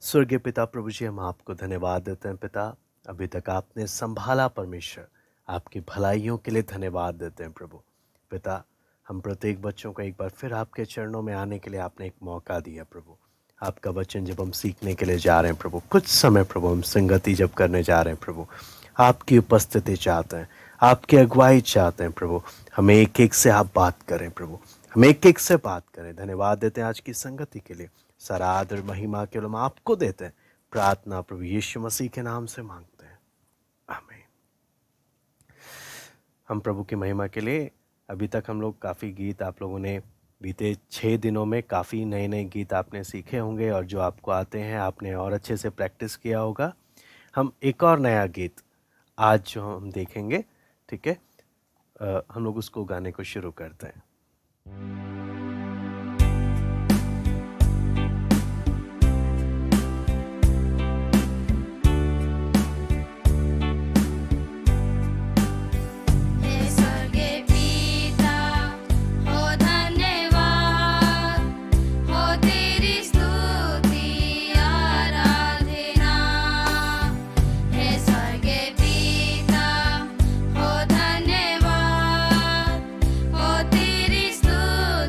स्वर्गीय पिता प्रभु जी, हम आपको धन्यवाद देते हैं पिता। अभी तक आपने संभाला परमेश्वर, आपकी भलाइयों के लिए धन्यवाद देते हैं प्रभु। पिता, हम प्रत्येक बच्चों को एक बार फिर आपके चरणों में आने के लिए आपने एक मौका दिया प्रभु। आपका वचन जब हम सीखने के लिए जा रहे हैं प्रभु, कुछ समय प्रभु हम संगति जब करने जा रहे हैं प्रभु, आपकी उपस्थिति चाहते हैं, आपकी अगुवाई चाहते हैं प्रभु। हमें एक एक से आप बात करें प्रभु, हम एक एक से बात करें। धन्यवाद देते हैं आज की संगति के लिए। सारा आदर महिमा केवल हम आपको देते हैं। प्रार्थना प्रभु यीशु मसीह के नाम से मांगते हैं, आमीन। हम प्रभु की महिमा के लिए अभी तक हम लोग काफ़ी गीत आप लोगों ने बीते 6 दिनों में काफ़ी नए नए गीत आपने सीखे होंगे, और जो आपको आते हैं आपने और अच्छे से प्रैक्टिस किया होगा। हम एक और नया गीत आज जो हम देखेंगे, ठीक है, हम लोग उसको गाने को शुरू करते हैं। हो तेरी स्तुति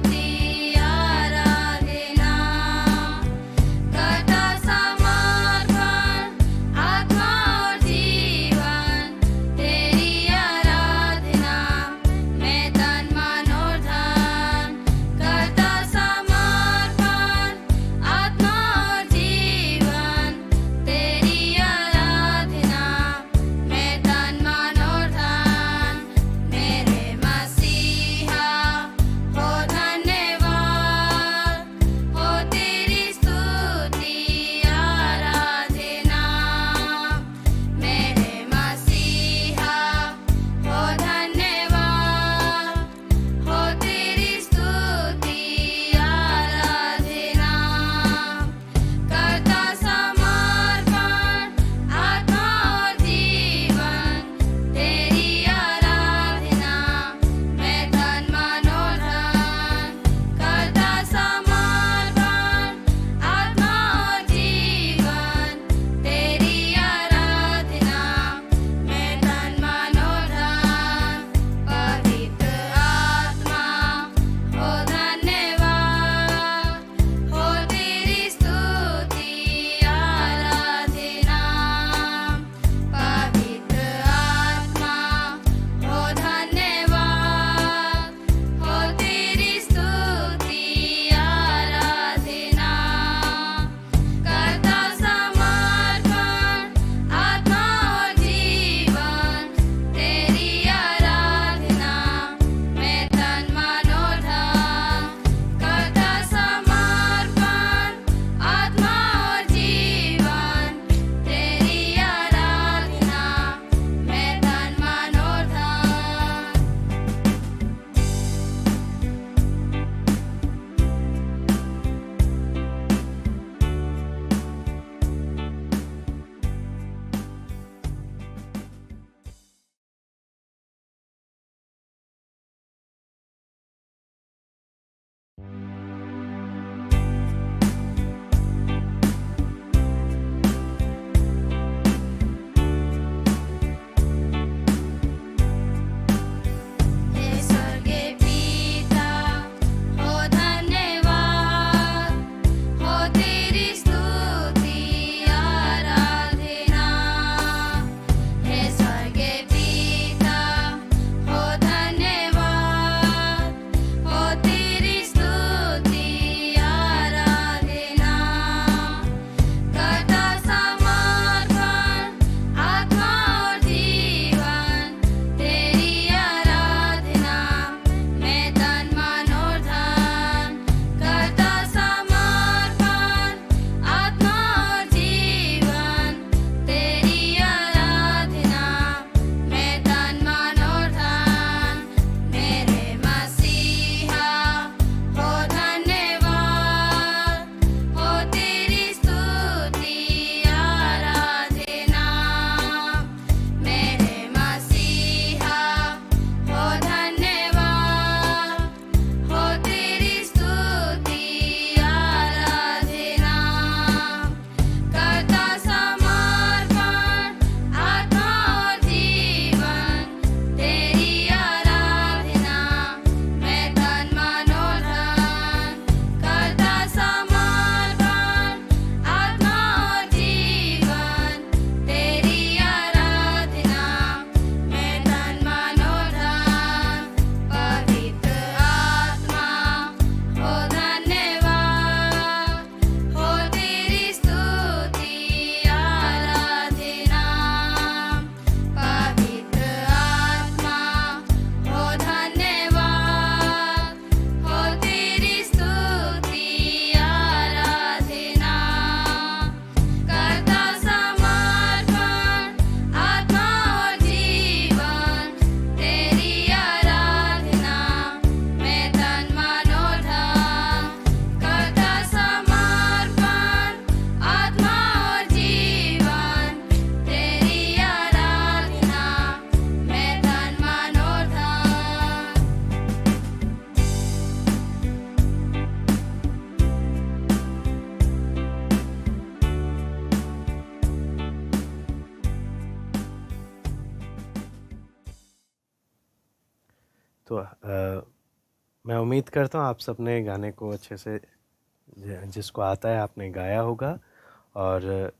तो मैं उम्मीद करता हूँ आप सबने गाने को अच्छे से, जिसको आता है आपने गाया होगा, और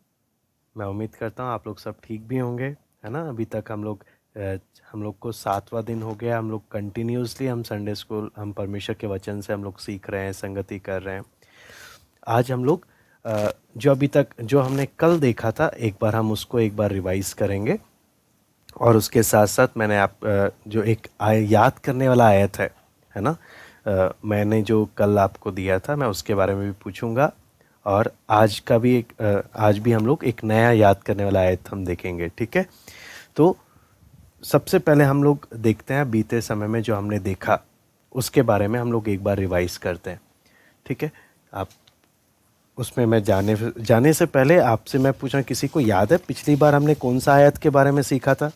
मैं उम्मीद करता हूँ आप लोग सब ठीक भी होंगे, है ना। अभी तक हम लोग को 7वां दिन हो गया, हम लोग कंटिन्यूसली हम संडे स्कूल, हम परमेश्वर के वचन से हम लोग सीख रहे हैं, संगति कर रहे हैं। आज हम लोग जो अभी तक जो हमने कल देखा था, एक बार हम उसको एक बार रिवाइज करेंगे, और उसके साथ साथ मैंने जो एक याद करने वाला आयत है ना, मैंने जो कल आपको दिया था मैं उसके बारे में भी पूछूंगा, और आज का भी आज भी हम लोग एक नया याद करने वाला आयत हम देखेंगे, ठीक है। तो सबसे पहले हम लोग देखते हैं बीते समय में जो हमने देखा उसके बारे में हम लोग एक बार रिवाइज करते हैं, ठीक है। आप उसमें मैं जाने से पहले आपसे मैं पूछा, किसी को याद है पिछली बार हमने कौन सा आयत के बारे में सीखा था?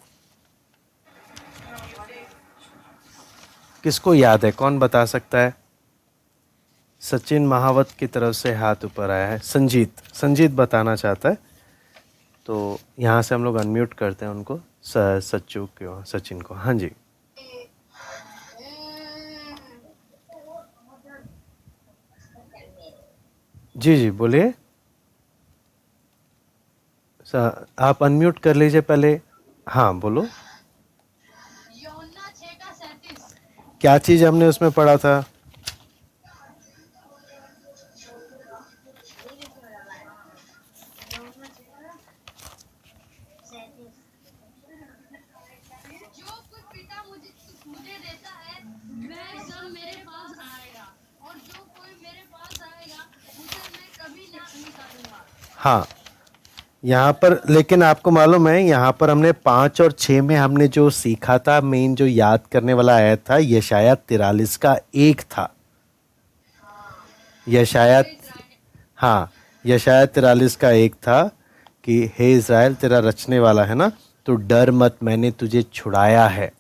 किसको याद है? कौन बता सकता है? सचिन महावत की तरफ से हाथ ऊपर आया है। संजीत बताना चाहता है, तो यहाँ से हम लोग अनम्यूट करते हैं उनको, सचिन को। हाँ जी जी बोलिए। आप अनम्यूट कर लीजिए पहले। हाँ बोलो। क्या चीज़ हमने उसमें पढ़ा था? हाँ, यहाँ पर लेकिन आपको मालूम है, यहाँ पर हमने 5 और 6 में हमने जो सीखा था, मेन जो याद करने वाला आयत था यशायाह 43 का 1 था। यशायाह, हाँ, यशायाह 43 का 1 था कि हे इज़राइल तेरा रचने वाला है ना, तो डर मत, मैंने तुझे छुड़ाया है,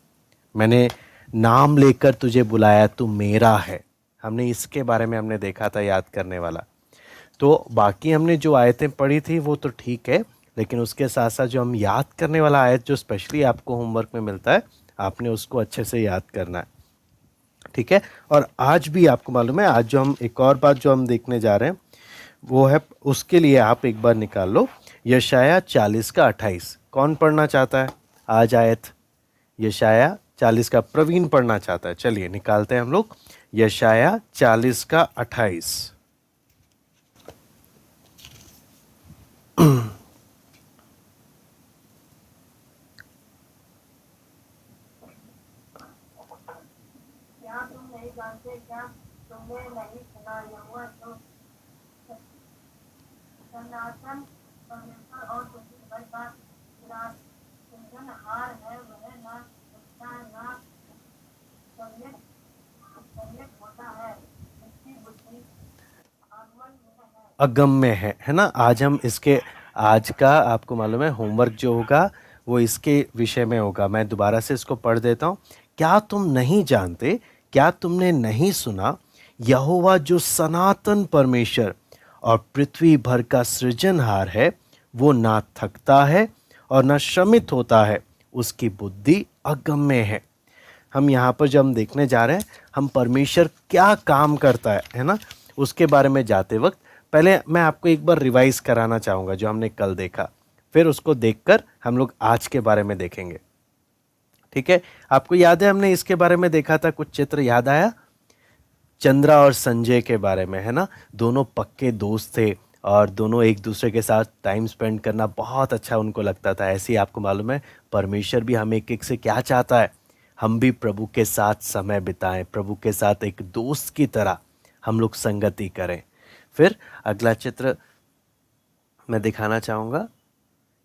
मैंने नाम लेकर तुझे बुलाया, तू मेरा है। हमने इसके बारे में हमने देखा था याद करने वाला। तो बाकी हमने जो आयतें पढ़ी थी वो तो ठीक है, लेकिन उसके साथ साथ जो हम याद करने वाला आयत जो स्पेशली आपको होमवर्क में मिलता है, आपने उसको अच्छे से याद करना है, ठीक है। और आज भी आपको मालूम है, आज जो हम एक और बात जो हम देखने जा रहे हैं वो है, उसके लिए आप एक बार निकाल लो यशायाह 40 का 28। कौन पढ़ना चाहता है आज आयत? यशायाह 40 का प्रवीण पढ़ना चाहता है, चलिए निकालते हैं हम लोग यशायाह 40 का 28। अगम्य है ना। आज हम इसके, आज का आपको मालूम है होमवर्क जो होगा वो इसके विषय में होगा। मैं दोबारा से इसको पढ़ देता हूँ। क्या तुम नहीं जानते, क्या तुमने नहीं सुना, यहोवा जो सनातन परमेश्वर और पृथ्वी भर का सृजनहार है, वो ना थकता है और ना श्रमित होता है, उसकी बुद्धि अगम्य है। हम यहाँ पर जब हम देखने जा रहे हैं, हम परमेश्वर क्या काम करता है ना, उसके बारे में जाते वक्त पहले मैं आपको एक बार रिवाइज कराना चाहूँगा जो हमने कल देखा, फिर उसको देखकर हम लोग आज के बारे में देखेंगे, ठीक है। आपको याद है हमने इसके बारे में देखा था, कुछ चित्र याद आया? चंद्रा और संजय के बारे में, है ना। दोनों पक्के दोस्त थे और दोनों एक दूसरे के साथ टाइम स्पेंड करना बहुत अच्छा उनको लगता था। ऐसे ही आपको मालूम है परमेश्वर भी हम एक एक से क्या चाहता है, हम भी प्रभु के साथ समय बिताएं, प्रभु के साथ एक दोस्त की तरह हम लोग संगति करें। फिर अगला चित्र मैं दिखाना चाहूँगा।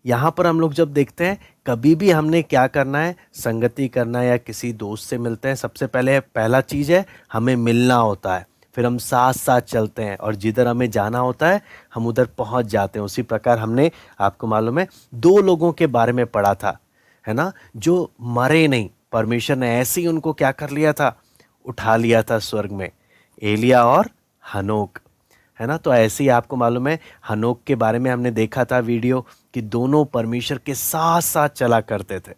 यहाँ पर हम लोग जब देखते हैं, कभी भी हमने क्या करना है, संगति करना है या किसी दोस्त से मिलते हैं, सबसे पहले पहला चीज़ है हमें मिलना होता है, फिर हम साथ साथ चलते हैं और जिधर हमें जाना होता है हम उधर पहुँच जाते हैं। उसी प्रकार हमने, आपको मालूम है, 2 लोगों के बारे में पढ़ा था, है ना, जो मरे नहीं, परमेश्वर ने ऐसे ही उनको क्या कर लिया था, उठा लिया था स्वर्ग में, एलिया और हनोक, है ना। तो ऐसे ही आपको मालूम है हनोक के बारे में हमने देखा था वीडियो कि दोनों परमेश्वर के साथ साथ चला करते थे।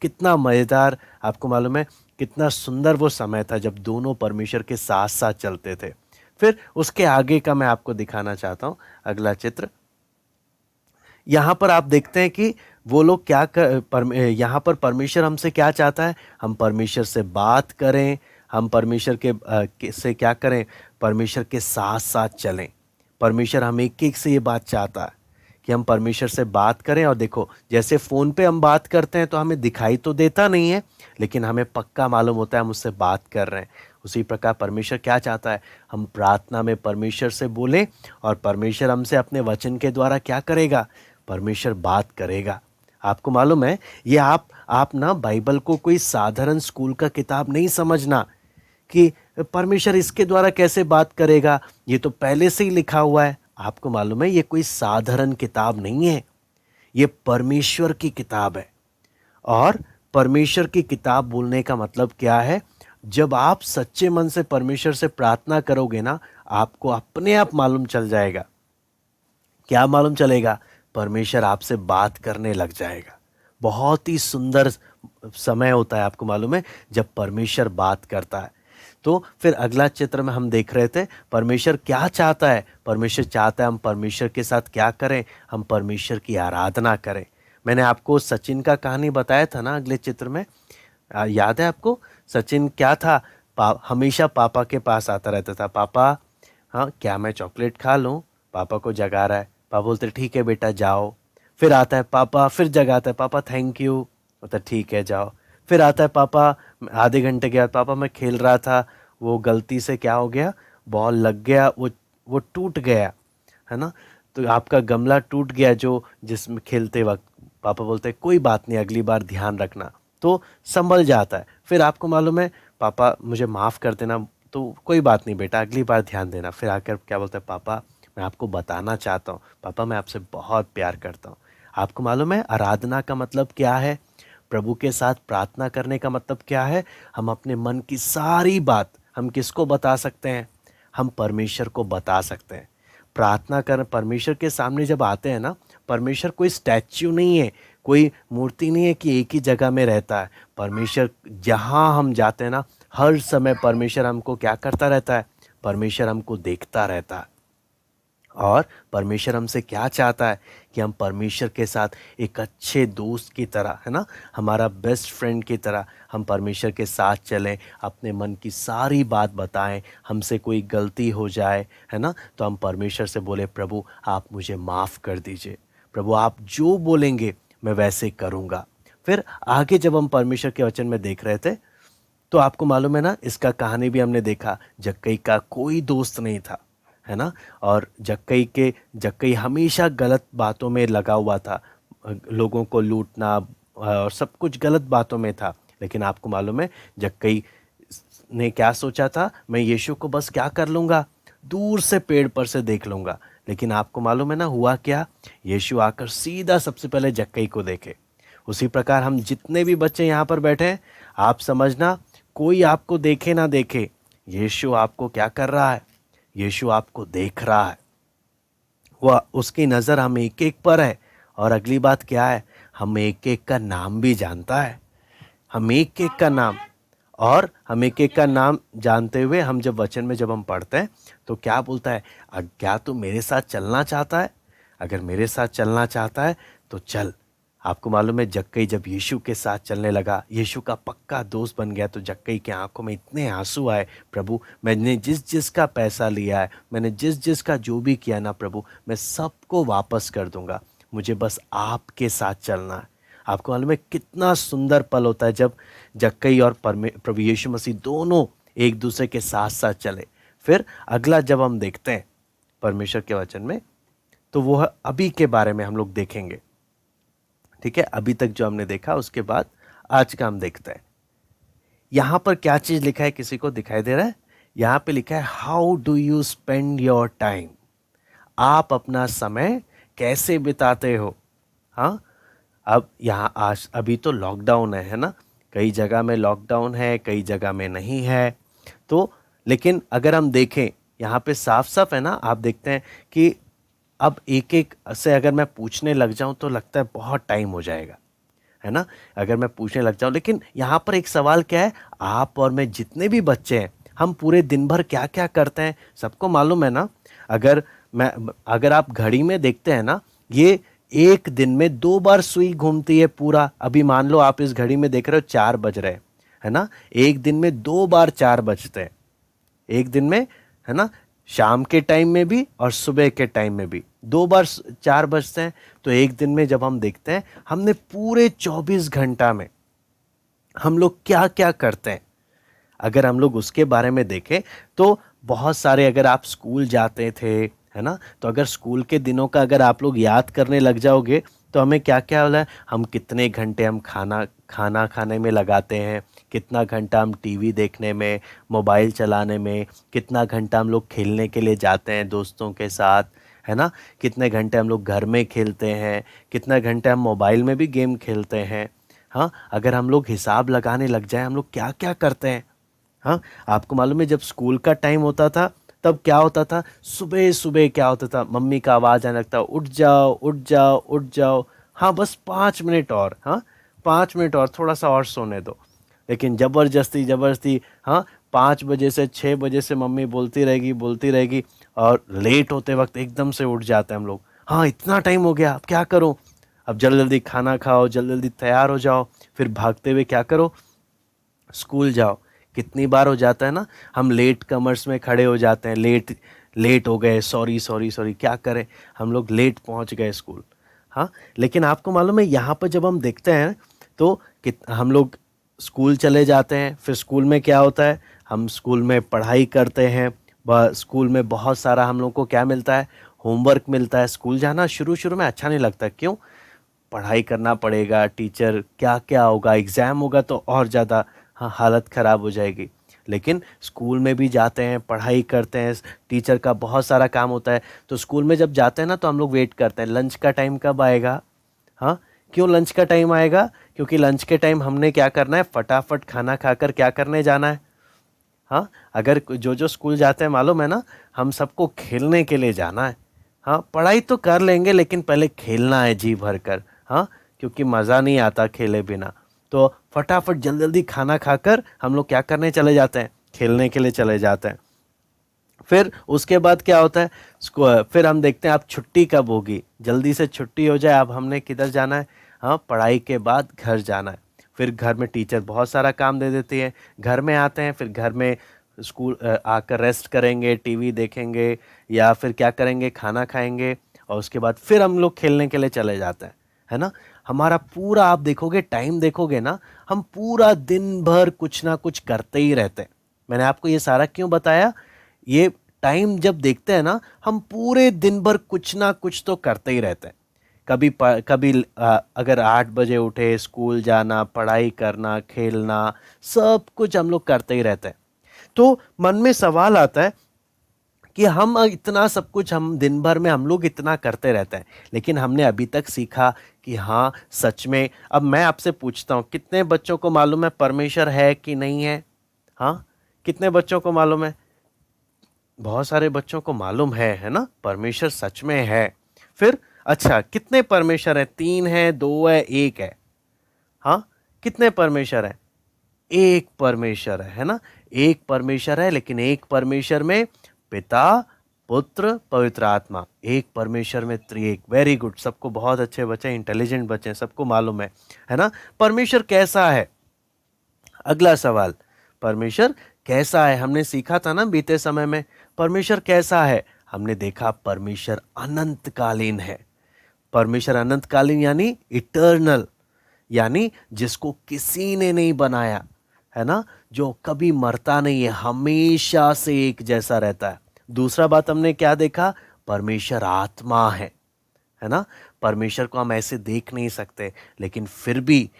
कितना मज़ेदार, आपको मालूम है कितना सुंदर वो समय था जब दोनों परमेश्वर के साथ साथ चलते थे। फिर उसके आगे का मैं आपको दिखाना चाहता हूँ, अगला चित्र। यहाँ पर आप देखते हैं कि वो लोग यहाँ पर परमेश्वर हमसे क्या चाहता है, हम परमेश्वर से बात करें, हम परमेश्वर से क्या करें, परमेश्वर के साथ साथ चलें। परमेश्वर हम एक एक से ये बात चाहता है कि हम परमेश्वर से बात करें। और देखो, जैसे फ़ोन पे हम बात करते हैं तो हमें दिखाई तो देता नहीं है, लेकिन हमें पक्का मालूम होता है हम उससे बात कर रहे हैं। उसी प्रकार परमेश्वर क्या चाहता है, हम प्रार्थना में परमेश्वर से बोलें और परमेश्वर हमसे अपने वचन के द्वारा क्या करेगा, परमेश्वर बात करेगा। आपको मालूम है, ये आप ना बाइबल को कोई साधारण स्कूल का किताब नहीं समझना कि परमेश्वर इसके द्वारा कैसे बात करेगा, ये तो पहले से ही लिखा हुआ है। आपको मालूम है, ये कोई साधारण किताब नहीं है, ये परमेश्वर की किताब है। और परमेश्वर की किताब बोलने का मतलब क्या है, जब आप सच्चे मन से परमेश्वर से प्रार्थना करोगे ना, आपको अपने आप मालूम चल जाएगा। क्या मालूम चलेगा, परमेश्वर आपसे बात करने लग जाएगा। बहुत ही सुंदर समय होता है, आपको मालूम है, जब परमेश्वर बात करता है। तो फिर अगला चित्र में हम देख रहे थे परमेश्वर क्या चाहता है। परमेश्वर चाहता है हम परमेश्वर के साथ क्या करें, हम परमेश्वर की आराधना करें। मैंने आपको सचिन का कहानी बताया था ना अगले चित्र में, याद है आपको? सचिन क्या था, हमेशा पापा के पास आता रहता था, पापा हाँ क्या मैं चॉकलेट खा लूँ, पापा को जगा रहा है, पापा बोलते ठीक है बेटा जाओ। फिर आता है पापा, फिर जगाता है, पापा थैंक यू, बोलता ठीक है जाओ। फिर आता है पापा, आधे घंटे के बाद, पापा मैं खेल रहा था, वो गलती से क्या हो गया, बॉल लग गया, वो टूट गया, है ना, तो आपका गमला टूट गया जो जिसमें खेलते वक्त। पापा बोलते हैं कोई बात नहीं, अगली बार ध्यान रखना, तो संभल जाता है। फिर आपको मालूम है, पापा मुझे माफ़ कर देना, तो कोई बात नहीं बेटा, अगली बार ध्यान देना। फिर आकर क्या बोलते हैं, पापा मैं आपको बताना चाहता हूँ, पापा मैं आपसे बहुत प्यार करता हूँ। आपको मालूम है आराधना का मतलब क्या है, प्रभु के साथ प्रार्थना करने का मतलब क्या है, हम अपने मन की सारी बात हम किसको बता सकते हैं, हम परमेश्वर को बता सकते हैं। प्रार्थना कर परमेश्वर के सामने जब आते हैं ना, परमेश्वर कोई स्टैच्यू नहीं है, कोई मूर्ति नहीं है कि एक ही जगह में रहता है। परमेश्वर जहाँ हम जाते हैं ना, हर समय परमेश्वर हमको क्या करता रहता है, परमेश्वर हमको देखता रहता है। और परमेश्वर हमसे क्या चाहता है कि हम परमेश्वर के साथ एक अच्छे दोस्त की तरह, है ना, हमारा बेस्ट फ्रेंड की तरह हम परमेश्वर के साथ चलें, अपने मन की सारी बात बताएं। हमसे कोई गलती हो जाए, है ना, तो हम परमेश्वर से बोले प्रभु आप मुझे माफ़ कर दीजिए, प्रभु आप जो बोलेंगे मैं वैसे करूँगा। फिर आगे जब हम परमेश्वर के वचन में देख रहे थे, तो आपको मालूम है ना, इसका कहानी भी हमने देखा, जक्कई का कोई दोस्त नहीं था, है ना, और जक्कई हमेशा गलत बातों में लगा हुआ था, लोगों को लूटना और सब कुछ गलत बातों में था। लेकिन आपको मालूम है, जक्कई ने क्या सोचा था, मैं यीशु को बस क्या कर लूँगा, दूर से पेड़ पर से देख लूँगा। लेकिन आपको मालूम है ना हुआ क्या, यीशु आकर सीधा सबसे पहले जक्कई को देखे। उसी प्रकार हम जितने भी बच्चे यहाँ पर बैठे हैं, आप समझना, कोई आपको देखे ना देखे, यीशु आपको क्या कर रहा है, यीशु आपको देख रहा है। वह उसकी नज़र हम एक एक पर है। और अगली बात क्या है, हम एक एक का नाम भी जानता है, हम एक एक का नाम, और हम एक एक का नाम जानते हुए हम जब वचन में जब हम पढ़ते हैं तो क्या बोलता है, क्या तू मेरे साथ चलना चाहता है, अगर मेरे साथ चलना चाहता है तो चल। आपको मालूम है, जक्कई जब यीशु के साथ चलने लगा, यीशु का पक्का दोस्त बन गया, तो जक्कई के आंखों में इतने आंसू आए, प्रभु मैंने जिस जिस का पैसा लिया है, मैंने जिस जिस का जो भी किया ना प्रभु, मैं सबको वापस कर दूंगा, मुझे बस आपके साथ चलना है। आपको मालूम है कितना सुंदर पल होता है जब जक्कई और प्रभु यीशु मसीह दोनों एक दूसरे के साथ साथ चले। फिर अगला जब हम देखते हैं परमेश्वर के वचन में, तो वो अभी के बारे में हम लोग देखेंगे। ठीक है, अभी तक जो हमने देखा उसके बाद आज का हम देखते हैं। यहाँ पर क्या चीज़ लिखा है, किसी को दिखाई दे रहा है? यहाँ पे लिखा है how do you spend your time, आप अपना समय कैसे बिताते हो। हाँ, अब यहाँ आज अभी तो लॉकडाउन है ना, कई जगह में लॉकडाउन है, कई जगह में नहीं है। तो लेकिन अगर हम देखें यहाँ पे साफ साफ है ना, आप देखते हैं कि अब एक एक से अगर मैं पूछने लग जाऊँ तो लगता है बहुत टाइम हो जाएगा, है ना? अगर मैं पूछने लग जाऊँ, लेकिन यहाँ पर एक सवाल क्या है, आप और मैं जितने भी बच्चे हैं, हम पूरे दिन भर क्या-क्या करते हैं, सबको मालूम है ना? अगर मैं अगर आप घड़ी में देखते हैं ना, ये एक दिन में 2 बार सुई घूमती है पूरा। अभी मान लो आप इस घड़ी में देख रहे हो 4 बज रहे हैं, है ना? एक दिन में 2 बार 4 बजते हैं। एक दिन में, है ना? शाम के टाइम में भी और सुबह के टाइम में भी 2 बार 4 बजते हैं। तो एक दिन में जब हम देखते हैं, हमने पूरे 24 घंटा में हम लोग क्या-क्या करते हैं, अगर हम लोग उसके बारे में देखें तो बहुत सारे, अगर आप स्कूल जाते थे, है ना? तो अगर स्कूल के दिनों का अगर आप लोग याद करने लग जाओगे तो हमें क्या-क्या होला है, हम कितने घंटे हम खाना खाने में लगाते हैं, कितना घंटा हम टीवी देखने में, मोबाइल चलाने में, कितना घंटा हम लोग खेलने के लिए जाते हैं दोस्तों के साथ, है ना? कितने घंटे हम लोग घर में खेलते हैं, कितना घंटे हम मोबाइल में भी गेम खेलते हैं। हाँ, अगर हम लोग हिसाब लगाने लग जाएँ हम लोग क्या-क्या करते हैं। हाँ, आपको मालूम है जब स्कूल का टाइम होता था तब क्या होता था, सुबह-सुबह क्या होता था, मम्मी का आवाज़ आने लगता, उठ जाओ, उठ जाओ, उठ जाओ। हाँ, बस 5 मिनट और, हाँ, 5 मिनट और, थोड़ा-सा और सोने दो। लेकिन ज़बरदस्ती, हाँ, 5 बजे से 6 बजे से मम्मी बोलती रहेगी और लेट होते वक़्त एकदम से उठ जाते हैं हम लोग। हाँ, इतना टाइम हो गया, अब क्या करूँ? अब जल्दी-जल्दी खाना खाओ, जल्दी-जल्दी तैयार हो जाओ, फिर भागते हुए क्या करो? स्कूल जाओ। कितनी बार हो जाता है ना, हम लेट कमर्स में खड़े हो जाते हैं, लेट लेट हो गए, सॉरी सॉरी सॉरी, क्या करें, हम लोग लेट पहुंच गए स्कूल। हाँ, लेकिन आपको मालूम है यहाँ पर जब हम देखते हैं तो हम लोग स्कूल चले जाते हैं, फिर स्कूल में क्या होता है, हम स्कूल में पढ़ाई करते हैं। स्कूल में बहुत सारा हम लोग को क्या मिलता है, होमवर्क मिलता है। स्कूल जाना शुरू शुरू में अच्छा नहीं लगता, क्यों? पढ़ाई करना पड़ेगा, टीचर क्या-क्या होगा, एग्ज़ाम होगा तो और ज़्यादा, हाँ, हालत ख़राब हो जाएगी। लेकिन स्कूल में भी जाते हैं, पढ़ाई करते हैं, टीचर का बहुत सारा काम होता है। तो स्कूल में जब जाते हैं ना तो हम लोग वेट करते हैं, लंच का टाइम कब आएगा? हाँ, क्यों लंच का टाइम आएगा? क्योंकि लंच के टाइम हमने क्या करना है, फटाफट खाना खाकर क्या करने जाना है? हाँ, अगर जो स्कूल जाते हैं मालूम है ना, हम सबको खेलने के लिए जाना है। हाँ, पढ़ाई तो कर लेंगे लेकिन पहले खेलना है जी भरकर। हाँ, क्योंकि मज़ा नहीं आता खेले बिना। तो फटाफट जल्दी-जल्दी खाना खाकर हम लोग क्या करने चले जाते हैं, खेलने के लिए चले जाते हैं। फिर उसके बाद क्या होता है, फिर हम देखते हैं अब छुट्टी कब होगी, जल्दी से छुट्टी हो जाए, अब हमने किधर जाना है, हाँ, पढ़ाई के बाद घर जाना है। फिर घर में टीचर बहुत सारा काम दे देती है, घर में आते हैं, फिर घर में आकर रेस्ट करेंगे, टीवी देखेंगे या फिर क्या करेंगे, खाना खाएंगे और उसके बाद फिर हम लोग खेलने के लिए चले जाते हैं, है ना? हमारा पूरा, आप देखोगे टाइम देखोगे ना, हम पूरा दिन भर कुछ ना कुछ करते ही रहते हैं। मैंने आपको ये सारा क्यों बताया, ये टाइम जब देखते हैं ना, हम पूरे दिन भर कुछ ना कुछ तो करते ही रहते हैं। कभी अगर 8 बजे उठे, स्कूल जाना, पढ़ाई करना, खेलना, सब कुछ हम लोग करते ही रहते हैं। तो मन में सवाल आता है कि हम इतना सब कुछ, हम दिन भर में हम लोग इतना करते रहते हैं, लेकिन हमने अभी तक सीखा कि हाँ, सच में, अब मैं आपसे पूछता हूँ, कितने बच्चों को मालूम है परमेश्वर है कि नहीं है? हाँ, कितने बच्चों को मालूम है? बहुत सारे बच्चों को मालूम है ना? परमेश्वर सच में है। फिर अच्छा, कितने परमेश्वर है? 3 है, 2 है, 1 है? हाँ, कितने परमेश्वर है? एक परमेश्वर है ना? एक परमेश्वर है, लेकिन एक परमेश्वर में पिता, पुत्र, पवित्र आत्मा, एक परमेश्वर में त्रिएक। वेरी गुड, सबको बहुत अच्छे बच्चे, इंटेलिजेंट बच्चे हैं, सबको मालूम है ना? परमेश्वर कैसा है? अगला सवाल, परमेश्वर कैसा है? हमने सीखा था ना बीते समय में, परमेश्वर कैसा है? हमने देखा परमेश्वर अनंतकालीन है। परमेश्वर अनंतकालीन यानी इटर्नल, यानी जिसको किसी ने नहीं बनाया, है ना? जो कभी मरता नहीं है, हमेशा से एक जैसा रहता है। दूसरा बात हमने क्या देखा, परमेश्वर आत्मा है ना? परमेश्वर को हम ऐसे देख नहीं सकते, लेकिन फिर भी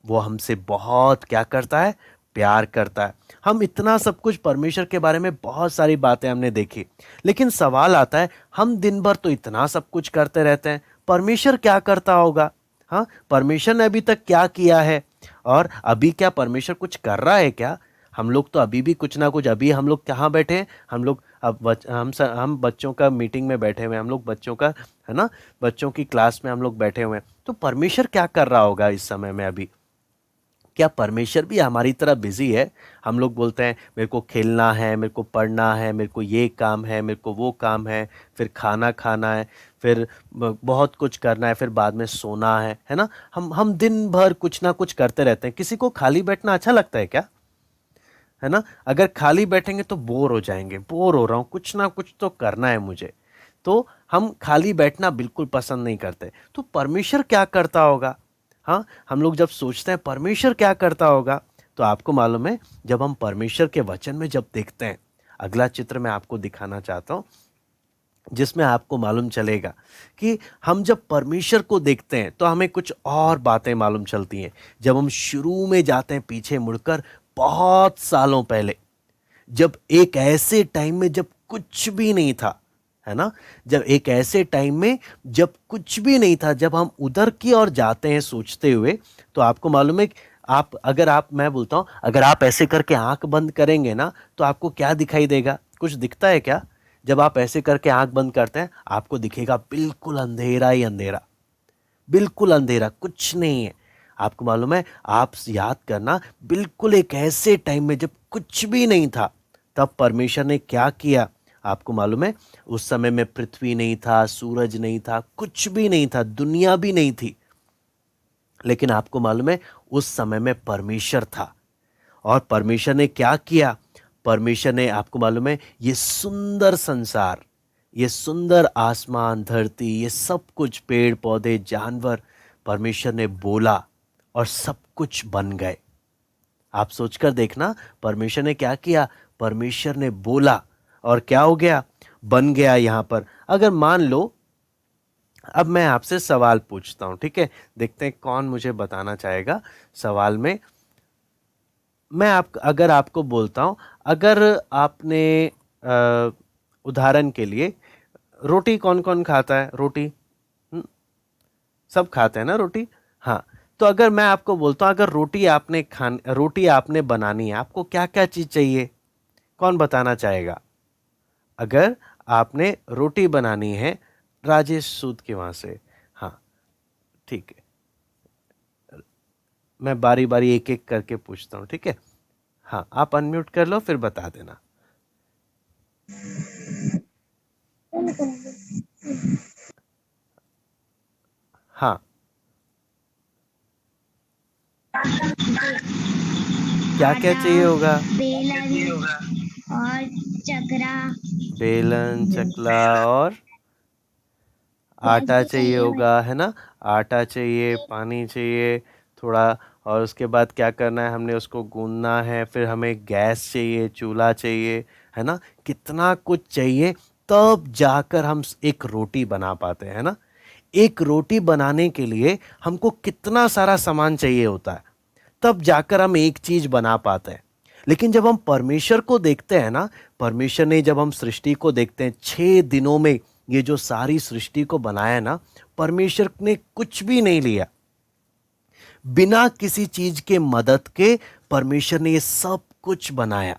वो हमसे बहुत क्या करता है, प्यार करता है। हम इतना सब कुछ परमेश्वर के बारे में बहुत सारी बातें हमने देखी, लेकिन सवाल आता है, हम दिन भर तो इतना सब कुछ करते रहते हैं, परमेश्वर क्या करता होगा? हाँ, परमेश्वर ने अभी तक क्या किया है और अभी क्या परमेश्वर कुछ कर रहा है क्या? हम लोग तो अभी भी कुछ ना कुछ, अभी हम लोग कहाँ बैठे हैं? हम लोग अब हम बच्चों का मीटिंग में बैठे हुए हैं, हम लोग बच्चों का, है ना, बच्चों की क्लास में हम लोग बैठे हुए हैं, तो परमेश्वर क्या कर रहा होगा इस समय में अभी? क्या परमेश्वर भी हमारी तरह बिजी है? हम लोग बोलते हैं मेरे को खेलना है, मेरे को पढ़ना है, मेरे को ये काम है, मेरे को वो काम है, फिर खाना खाना है, फिर बहुत कुछ करना है, फिर बाद में सोना है ना? हम दिन भर कुछ ना कुछ करते रहते हैं। किसी को खाली बैठना अच्छा लगता है क्या? है ना? अगर खाली बैठेंगे तो बोर हो जाएंगे, बोर हो रहा हूँ, कुछ ना कुछ तो करना है मुझे, तो हम खाली बैठना बिल्कुल पसंद नहीं करते। तो परमेश्वर क्या करता होगा? हाँ, हम लोग जब सोचते हैं परमेश्वर क्या करता होगा, तो आपको मालूम है, जब हम परमेश्वर के वचन में जब देखते हैं, अगला चित्र मैं आपको दिखाना चाहता हूँ, जिसमें आपको मालूम चलेगा कि हम जब परमेश्वर को देखते हैं तो हमें कुछ और बातें मालूम चलती हैं। जब हम शुरू में जाते हैं पीछे मुड़कर, बहुत सालों पहले, जब एक ऐसे टाइम में जब कुछ भी नहीं था, है ना, जब एक ऐसे टाइम में जब कुछ भी नहीं था, जब हम उधर की ओर जाते हैं सोचते हुए, तो आपको मालूम है कि मैं बोलता हूं, अगर आप ऐसे करके आंख बंद करेंगे ना, तो आपको क्या दिखाई देगा? कुछ दिखता है क्या? जब आप ऐसे करके आंख बंद करते हैं, आपको दिखेगा बिल्कुल अंधेरा ही अंधेरा, बिल्कुल अंधेरा, कुछ नहीं है। आपको मालूम है, आप याद करना, बिल्कुल एक ऐसे टाइम में जब कुछ भी नहीं था, तब परमेश्वर ने क्या किया? आपको मालूम है, उस समय में पृथ्वी नहीं था, सूरज नहीं था, कुछ भी नहीं था, दुनिया भी नहीं थी, लेकिन आपको मालूम है, उस समय में परमेश्वर था। और परमेश्वर ने क्या किया? परमेश्वर ने, आपको मालूम है, ये सुंदर संसार, ये सुंदर आसमान, धरती, ये सब कुछ, पेड़ पौधे, जानवर, परमेश्वर ने बोला और सब कुछ बन गए। आप सोचकर देखना, परमेश्वर ने क्या किया? परमेश्वर ने बोला और क्या हो गया? बन गया। यहां पर अगर मान लो, अब मैं आपसे सवाल पूछता हूं, ठीक है? देखते हैं कौन मुझे बताना चाहेगा सवाल में। अगर आपको बोलता हूं, अगर आपने उदाहरण के लिए, रोटी कौन कौन खाता है? रोटी सब खाते हैं ना रोटी? हाँ, तो अगर मैं आपको बोलता हूँ, अगर रोटी आपने बनानी है, आपको क्या क्या चीज़ चाहिए? कौन बताना चाहेगा? अगर आपने रोटी बनानी है, राजेश सूद के वहाँ से, हाँ, ठीक है, मैं बारी बारी एक एक करके पूछता हूँ, ठीक है? हाँ, आप अनम्यूट कर लो, फिर बता देना। हाँ, क्या क्या चाहिए होगा? बेलन और चकरा, बेलन, चकला और आटा चाहिए होगा, है ना? आटा चाहिए, पानी चाहिए थोड़ा, और उसके बाद क्या करना है? हमने उसको गूंदना है, फिर हमें गैस चाहिए, चूल्हा चाहिए, है ना? कितना कुछ चाहिए, तब जाकर हम एक रोटी बना पाते हैं, है ना? एक रोटी बनाने के लिए हमको कितना सारा सामान चाहिए होता है, तब जाकर हम एक चीज बना पाते हैं। लेकिन जब हम परमेश्वर को देखते हैं ना, परमेश्वर ने, जब हम सृष्टि को देखते हैं, 6 दिनों में ये जो सारी सृष्टि को बनाया ना, परमेश्वर ने कुछ भी नहीं लिया, बिना किसी चीज के मदद के परमेश्वर ने ये सब कुछ बनाया।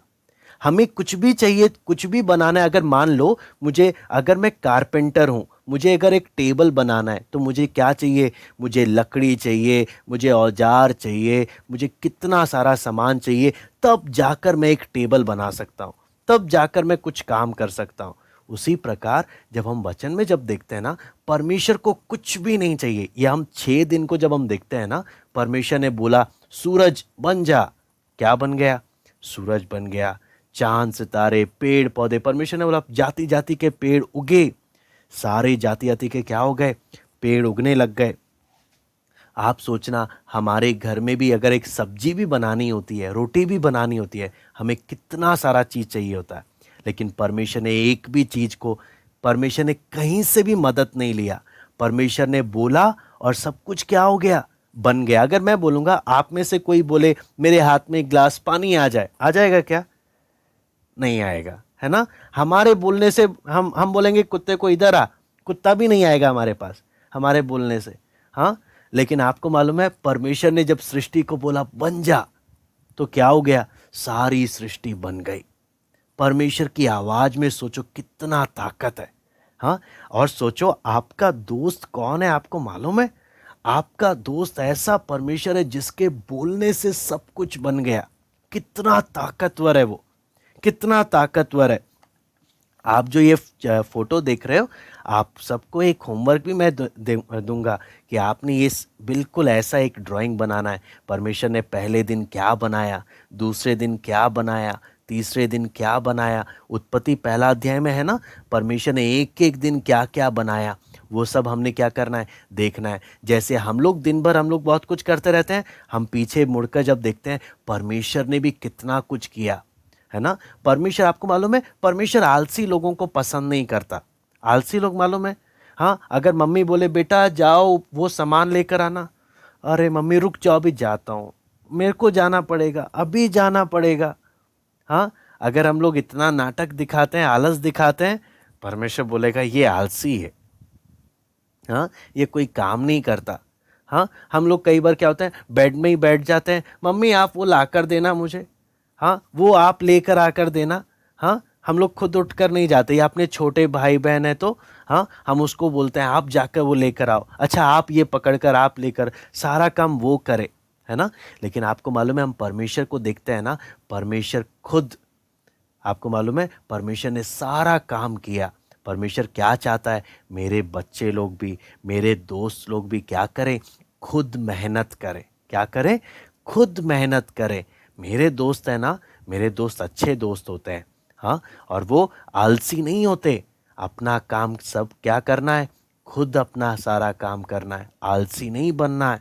हमें कुछ भी चाहिए, कुछ भी बनाना है, अगर मान लो मुझे, अगर मैं कारपेंटर हूं, मुझे अगर एक टेबल बनाना है, तो मुझे क्या चाहिए? मुझे लकड़ी चाहिए, मुझे औजार चाहिए, मुझे कितना सारा सामान चाहिए, तब जाकर मैं एक टेबल बना सकता हूं, तब जाकर मैं कुछ काम कर सकता हूं। उसी प्रकार जब हम वचन में जब देखते हैं ना, परमेश्वर को कुछ भी नहीं चाहिए। ये हम 6 दिन को जब हम देखते हैं ना, परमेश्वर ने बोला सूरज बन जा, क्या बन गया? सूरज बन गया। चांद, सितारे, पेड़ पौधे, परमेश्वर ने बोला जाति जाति के पेड़ उगे, सारे जाति जाति के क्या हो गए? पेड़ उगने लग गए। आप सोचना, हमारे घर में भी अगर एक सब्जी भी बनानी होती है, रोटी भी बनानी होती है, हमें कितना सारा चीज चाहिए होता है, लेकिन परमेश्वर ने एक भी चीज को, परमेश्वर ने कहीं से भी मदद नहीं लिया। परमेश्वर ने बोला और सब कुछ क्या हो गया? बन गया। अगर मैं बोलूंगा, आप में से कोई बोले मेरे हाथ में एक ग्लास पानी आ जाए, आ जाएगा क्या? नहीं आएगा, है ना? हमारे बोलने से, हम बोलेंगे कुत्ते को इधर आ, कुत्ता भी नहीं आएगा हमारे पास, हमारे बोलने से। हाँ, लेकिन आपको मालूम है, परमेश्वर ने जब सृष्टि को बोला बन जा, तो क्या हो गया? सारी सृष्टि बन गई। परमेश्वर की आवाज़ में सोचो कितना ताकत है। हाँ, और सोचो आपका दोस्त कौन है आपको मालूम है? आपका दोस्त ऐसा परमेश्वर है जिसके बोलने से सब कुछ बन गया। कितना ताकतवर है वो, कितना ताकतवर है। आप जो ये फोटो देख रहे हो, आप सबको एक होमवर्क भी मैं दूंगा कि आपने ये बिल्कुल ऐसा एक ड्राइंग बनाना है। परमेश्वर ने पहले दिन क्या बनाया, दूसरे दिन क्या बनाया, तीसरे दिन क्या बनाया। उत्पत्ति पहला अध्याय में है ना, परमेश्वर ने एक एक दिन क्या क्या बनाया, वो सब हमने क्या करना है, देखना है। जैसे हम लोग दिन भर हम लोग बहुत कुछ करते रहते हैं, हम पीछे मुड़कर जब देखते हैं परमेश्वर ने भी कितना कुछ किया, है ना। परमेश्वर, आपको मालूम है परमेश्वर आलसी लोगों को पसंद नहीं करता। आलसी लोग मालूम है, हाँ, अगर मम्मी बोले बेटा जाओ वो सामान लेकर आना, अरे मम्मी रुक जाओ अभी जाता हूँ, मेरे को जाना पड़ेगा, अभी जाना पड़ेगा। हाँ, अगर हम लोग इतना नाटक दिखाते हैं, आलस दिखाते हैं, परमेश्वर बोलेगा ये आलसी है। हाँ, ये कोई काम नहीं करता। हाँ, हम लोग कई बार क्या होता है, बेड में ही बैठ जाते हैं, मम्मी आप वो ला कर देना मुझे, हाँ वो आप लेकर आकर देना। हाँ, हम लोग खुद उठकर नहीं जाते, या अपने छोटे भाई बहन है तो हाँ हम उसको बोलते हैं आप जाकर वो लेकर आओ, अच्छा आप ये पकड़कर आप लेकर, सारा काम वो करे, है ना। लेकिन आपको मालूम है हम परमेश्वर को देखते हैं ना, परमेश्वर खुद, आपको मालूम है परमेश्वर ने सारा काम किया। परमेश्वर क्या चाहता है, मेरे बच्चे लोग भी, मेरे दोस्त लोग भी क्या करें, खुद मेहनत करें। क्या करें, खुद मेहनत करें। मेरे दोस्त है ना, मेरे दोस्त अच्छे दोस्त होते हैं, हाँ, और वो आलसी नहीं होते। अपना काम सब क्या करना है, खुद अपना सारा काम करना है, आलसी नहीं बनना है।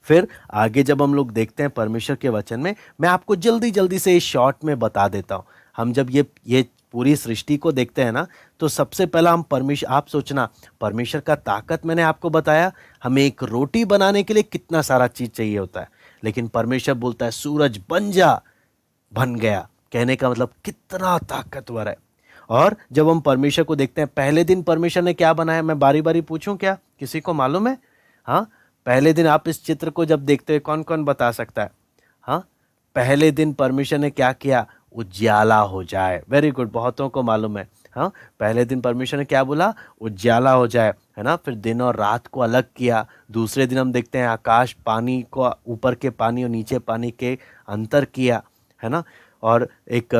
फिर आगे जब हम लोग देखते हैं परमेश्वर के वचन में, मैं आपको जल्दी जल्दी से इस शॉर्ट में बता देता हूँ। हम जब ये पूरी सृष्टि को देखते हैं ना, तो सबसे पहला हम परमेश्वर, आप सोचना परमेश्वर का ताकत मैंने आपको बताया, हमें एक रोटी बनाने के लिए कितना सारा चीज़ चाहिए होता है, लेकिन परमेश्वर बोलता है सूरज बन जा, बन गया। कहने का मतलब कितना ताकतवर है। और जब हम परमेश्वर को देखते हैं, पहले दिन परमेश्वर ने क्या बनाया, मैं बारी बारी पूछूं क्या, किसी को मालूम है? हाँ, पहले दिन आप इस चित्र को जब देखते हैं कौन कौन बता सकता है? हाँ, पहले दिन परमेश्वर ने क्या किया, उज्याला हो जाए। वेरी गुड, बहुतों को मालूम है। हाँ, पहले दिन परमेश्वर ने क्या बोला, उज्याला हो जाए, है ना। फिर दिन और रात को अलग किया। दूसरे दिन हम देखते हैं आकाश, पानी को, ऊपर के पानी और नीचे पानी के अंतर किया, है ना। और एक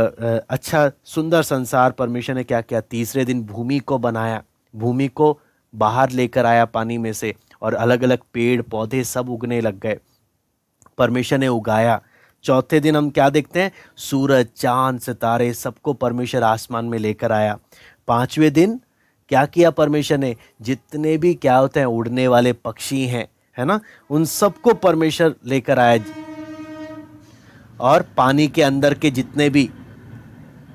अच्छा सुंदर संसार परमेश्वर ने क्या किया, तीसरे दिन भूमि को बनाया, भूमि को बाहर लेकर आया पानी में से, और अलग अलग पेड़ पौधे सब उगने लग गए, परमेश्वर ने उगाया। चौथे दिन हम क्या देखते हैं, सूरज चांद सितारे सबको परमेश्वर आसमान में लेकर आया। पांचवें दिन क्या किया परमेश्वर ने, जितने भी क्या होते हैं उड़ने वाले पक्षी हैं, है ना, उन सबको परमेश्वर लेकर आया। और पानी के अंदर के जितने भी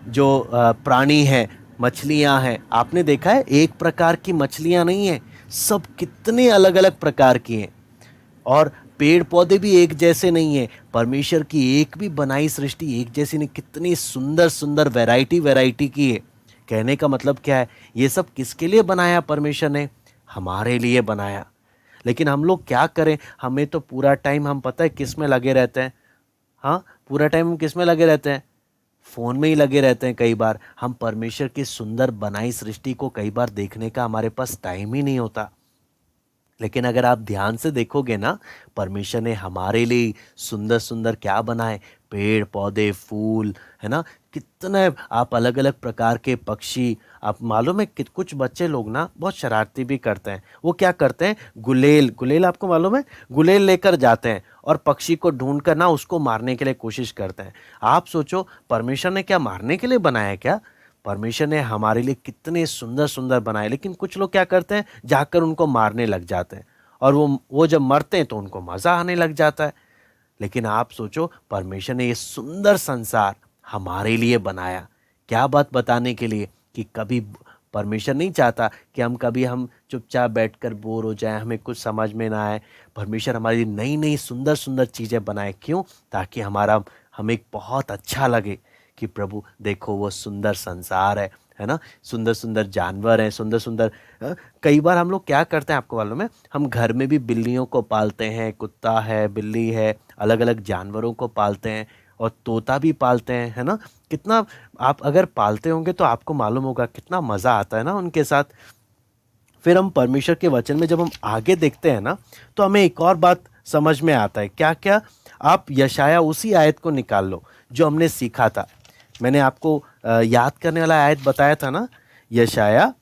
जो प्राणी हैं, मछलियां हैं, आपने देखा है एक प्रकार की मछलियां नहीं है, सब कितने अलग अलग प्रकार की हैं। और पेड़ पौधे भी एक जैसे नहीं है, परमेश्वर की एक भी बनाई सृष्टि एक जैसी नहीं, कितनी सुंदर सुंदर वैरायटी वैरायटी की है। कहने का मतलब क्या है, ये सब किसके लिए बनाया परमेश्वर ने, हमारे लिए बनाया। लेकिन हम लोग क्या करें, हमें तो पूरा टाइम हम पता है किस में लगे रहते हैं, हाँ पूरा टाइम हम किस में लगे रहते हैं, फ़ोन में ही लगे रहते हैं। कई बार हम परमेश्वर की सुंदर बनाई सृष्टि को कई बार देखने का हमारे पास टाइम ही नहीं होता। लेकिन अगर आप ध्यान से देखोगे ना, परमेश्वर ने हमारे लिए सुंदर सुंदर क्या बनाए, पेड़ पौधे फूल, है ना, कितने आप अलग अलग प्रकार के पक्षी। आप मालूम है कि कुछ बच्चे लोग ना बहुत शरारती भी करते हैं, वो क्या करते हैं, गुलेल, गुलेल आपको मालूम है, गुलेल लेकर जाते हैं और पक्षी को ढूंढ कर ना उसको मारने के लिए कोशिश करते हैं। आप सोचो परमेश्वर ने क्या मारने के लिए बनाया क्या, परमेश्वर ने हमारे लिए कितने सुंदर सुंदर बनाए, लेकिन कुछ लोग क्या करते हैं, जाकर उनको मारने लग जाते हैं, और वो जब मरते हैं तो उनको मज़ा आने लग जाता है। लेकिन आप सोचो परमेश्वर ने ये सुंदर संसार हमारे लिए बनाया, क्या बात बताने के लिए कि कभी परमेश्वर नहीं चाहता कि हम चुपचाप बैठकर बोर हो जाएं, हमें कुछ समझ में ना आए। परमेश्वर हमारे लिए नई नई सुंदर सुंदर चीज़ें बनाए, क्यों, ताकि हमें बहुत अच्छा लगे कि प्रभु देखो वो सुंदर संसार है ना, सुंदर सुंदर जानवर हैं, सुंदर सुंदर। कई बार हम लोग क्या करते हैं आपको मालूम है, हम घर में भी बिल्लियों को पालते हैं, कुत्ता है, बिल्ली है, अलग अलग जानवरों को पालते हैं, और तोता भी पालते हैं, है ना। कितना आप अगर पालते होंगे तो आपको मालूम होगा कितना मज़ा आता है ना उनके साथ। फिर हम परमेश्वर के वचन में जब हम आगे देखते हैं ना, तो हमें एक और बात समझ में आता है। क्या क्या? आप यशाया उसी आयत को निकाल लो जो हमने सीखा था। मैंने आपको याद करने वाला आयत बताया था ना, यशाया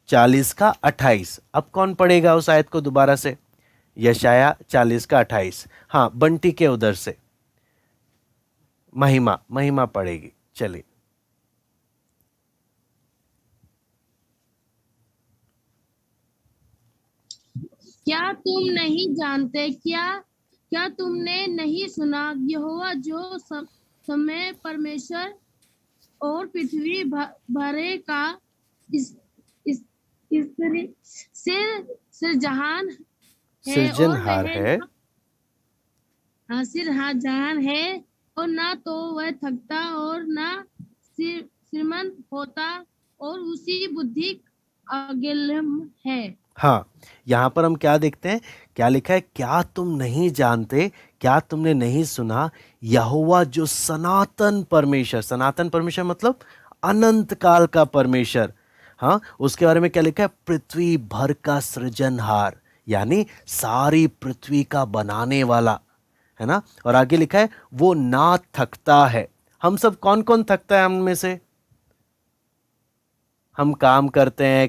40 का 28। अब कौन पढ़ेगा उस आयत को दोबारा से? यशाया 40 का 28। हाँ, बंटी के उधर से महिमा महिमा पढ़ेगी। चलिए। क्या तुम नहीं जानते, क्या क्या तुमने नहीं सुना, यहोवा जो समय परमेश्वर और पृथ्वी भरे का इस इस इस सिरजहान है, और सृजनहार वह है। सिरजहान है, और ना तो वह थकता और ना श्रीमंत होता, और उसी बुद्धि अगेलम है। हाँ, यहाँ पर हम क्या देखते हैं? क्या लिखा है? क्या तुम नहीं जानते, क्या तुमने नहीं सुना, यहोवा जो सनातन परमेश्वर, सनातन परमेश्वर मतलब अनंत काल का परमेश्वर। हाँ, उसके बारे में क्या लिखा है? पृथ्वी भर का सृजनहार, यानी सारी पृथ्वी का बनाने वाला, है ना। और आगे लिखा है वो ना थकता है। हम सब कौन कौन थकता है हम में से? हम काम करते हैं,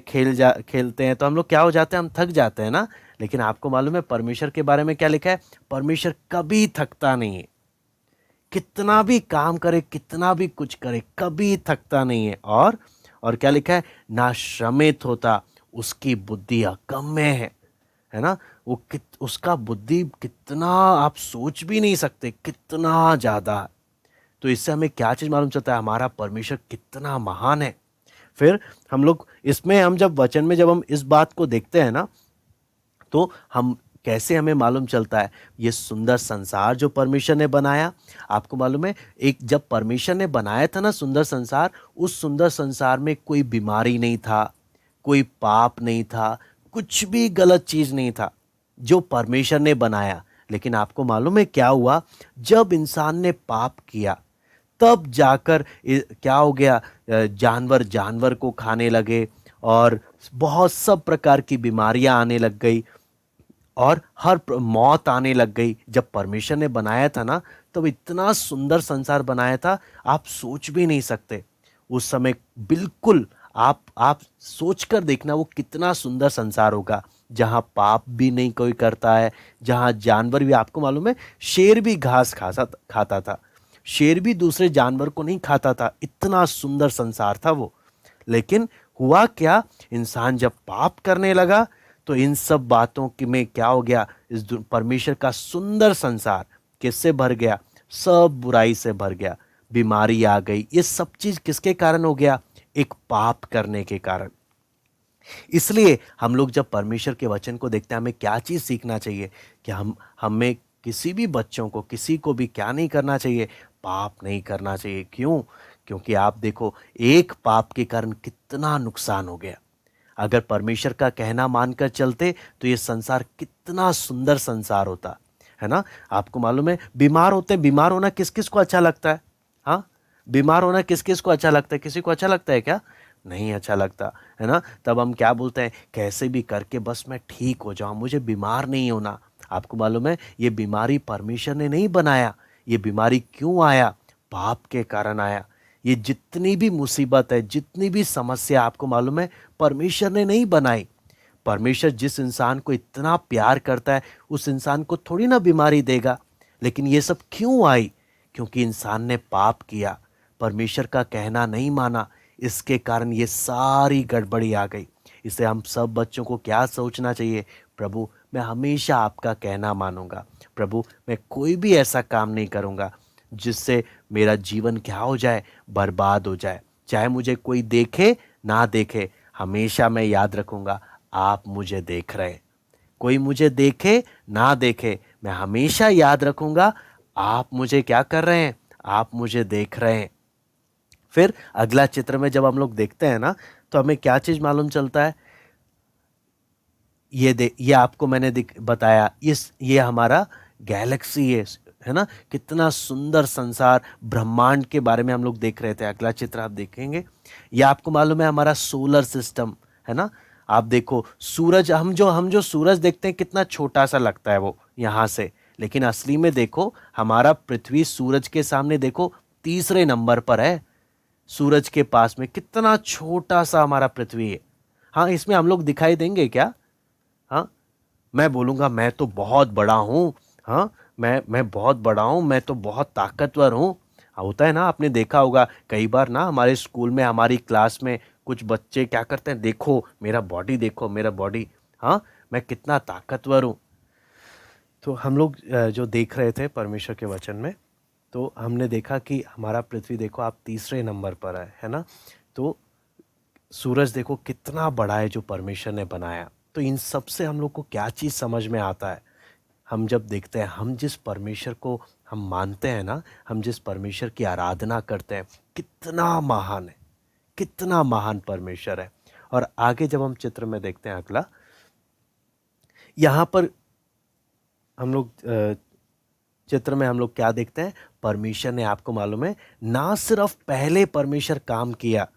खेलते हैं तो हम लोग क्या हो जाते हैं? हम थक जाते हैं ना। लेकिन आपको मालूम है परमेश्वर के बारे में क्या लिखा है? परमेश्वर कभी थकता नहीं है। कितना भी काम करे, कितना भी कुछ करे, कभी थकता नहीं है। और क्या लिखा है? ना श्रमित होता, उसकी बुद्धि अगम्य है ना। उसका बुद्धि कितना आप सोच भी नहीं सकते, कितना ज्यादा है। तो इससे हमें क्या चीज मालूम चलता है? हमारा परमेश्वर कितना महान है। फिर हम लोग इसमें, हम जब वचन में जब हम इस बात को देखते हैं ना, तो हम कैसे हमें मालूम चलता है? ये सुंदर संसार जो परमेश्वर ने बनाया, आपको मालूम है एक जब परमेश्वर ने बनाया था ना सुंदर संसार, उस सुंदर संसार में कोई बीमारी नहीं था, कोई पाप नहीं था, कुछ भी गलत चीज नहीं था जो परमेश्वर ने बनाया। लेकिन आपको मालूम है क्या हुआ? जब इंसान ने पाप किया तब जाकर क्या हो गया? जानवर जानवर को खाने लगे और बहुत सब प्रकार की बीमारियां आने लग गई और मौत आने लग गई। जब परमेश्वर ने बनाया था ना, तब इतना सुंदर संसार बनाया था, आप सोच भी नहीं सकते उस समय। बिल्कुल आप सोच कर देखना वो कितना सुंदर संसार होगा, जहाँ पाप भी नहीं कोई करता है, जहाँ जानवर भी, आपको मालूम है शेर भी घास खाता था, शेर भी दूसरे जानवर को नहीं खाता था। इतना सुंदर संसार था वो। लेकिन हुआ क्या? इंसान जब पाप करने लगा तो इन सब बातों की में क्या हो गया? परमेश्वर का सुंदर संसार किससे भर गया? सब बुराई से भर गया। बीमारी आ गई। ये सब चीज किसके कारण हो गया? एक पाप करने के कारण। इसलिए हम लोग जब परमेश्वर के वचन को देखते हैं, हमें क्या चीज सीखना चाहिए? कि हमें किसी भी बच्चों को, किसी को भी क्या नहीं करना चाहिए? पाप नहीं करना चाहिए। क्यों? क्योंकि आप देखो एक पाप के कारण कितना नुकसान हो गया। अगर परमेश्वर का कहना मानकर चलते तो ये संसार कितना सुंदर संसार होता, है ना। आपको मालूम है बीमार होते हैं, बीमार होना किस किस को अच्छा लगता है? हाँ, बीमार होना किस किस को अच्छा लगता है? किसी को अच्छा लगता है क्या? नहीं अच्छा लगता, है ना। तब हम क्या बोलते हैं? कैसे भी करके बस मैं ठीक हो जाऊं, मुझे बीमार नहीं होना। आपको मालूम है ये बीमारी परमेश्वर ने नहीं बनाया। ये बीमारी क्यों आया? पाप के कारण आया। ये जितनी भी मुसीबत है, जितनी भी समस्या, आपको मालूम है परमेश्वर ने नहीं बनाई। परमेश्वर जिस इंसान को इतना प्यार करता है उस इंसान को थोड़ी ना बीमारी देगा। लेकिन ये सब क्यों आई? क्योंकि इंसान ने पाप किया, परमेश्वर का कहना नहीं माना, इसके कारण ये सारी गड़बड़ी आ गई। इससे हम सब बच्चों को क्या सोचना चाहिए? प्रभु मैं हमेशा आपका कहना मानूंगा, प्रभु मैं कोई भी ऐसा काम नहीं करूंगा जिससे मेरा जीवन क्या हो जाए? बर्बाद हो जाए। चाहे मुझे कोई देखे ना देखे, हमेशा मैं याद रखूंगा आप मुझे देख रहे हैं। कोई मुझे देखे ना देखे, मैं हमेशा याद रखूंगा आप मुझे क्या कर रहे हैं? आप मुझे देख रहे हैं। फिर अगला चित्र में जब हम लोग देखते हैं ना, तो हमें क्या चीज मालूम चलता है? ये आपको मैंने बताया, ये हमारा गैलेक्सी है है ना, कितना सुंदर संसार ब्रह्मांड के बारे में हम लोग देख रहे थे। अगला चित्र आप देखेंगे, ये आपको मालूम है हमारा सोलर सिस्टम है ना। आप देखो सूरज, हम जो सूरज देखते हैं कितना छोटा सा लगता है वो यहाँ से, लेकिन असली में देखो हमारा पृथ्वी सूरज के सामने देखो तीसरे नंबर पर है। सूरज के पास में कितना छोटा सा हमारा पृथ्वी है। हाँ, इसमें हम लोग दिखाई देंगे क्या? हाँ, मैं बोलूँगा मैं तो बहुत बड़ा हूँ, हाँ मैं बहुत बड़ा हूँ, मैं तो बहुत ताकतवर हूँ। होता है ना, आपने देखा होगा कई बार ना, हमारे स्कूल में हमारी क्लास में कुछ बच्चे क्या करते हैं, देखो मेरा बॉडी, देखो मेरा बॉडी, हाँ मैं कितना ताकतवर हूँ। तो हम लोग जो देख रहे थे परमेश्वर के वचन में, तो हमने देखा कि हमारा पृथ्वी देखो आप तीसरे नंबर पर है ना। तो सूरज देखो कितना बड़ा है जो परमेश्वर ने बनाया। तो इन सब से हम लोग को क्या चीज़ समझ में आता है? हम जब देखते हैं, हम जिस परमेश्वर को हम मानते हैं ना, हम जिस परमेश्वर की आराधना करते हैं, कितना महान है, कितना महान परमेश्वर है। और आगे जब हम चित्र में देखते हैं अगला, यहाँ पर हम लोग चित्र में हम लोग क्या देखते हैं, परमेश्वर ने, आपको मालूम है, ना सिर्फ पहले परमेश्वर काम किया,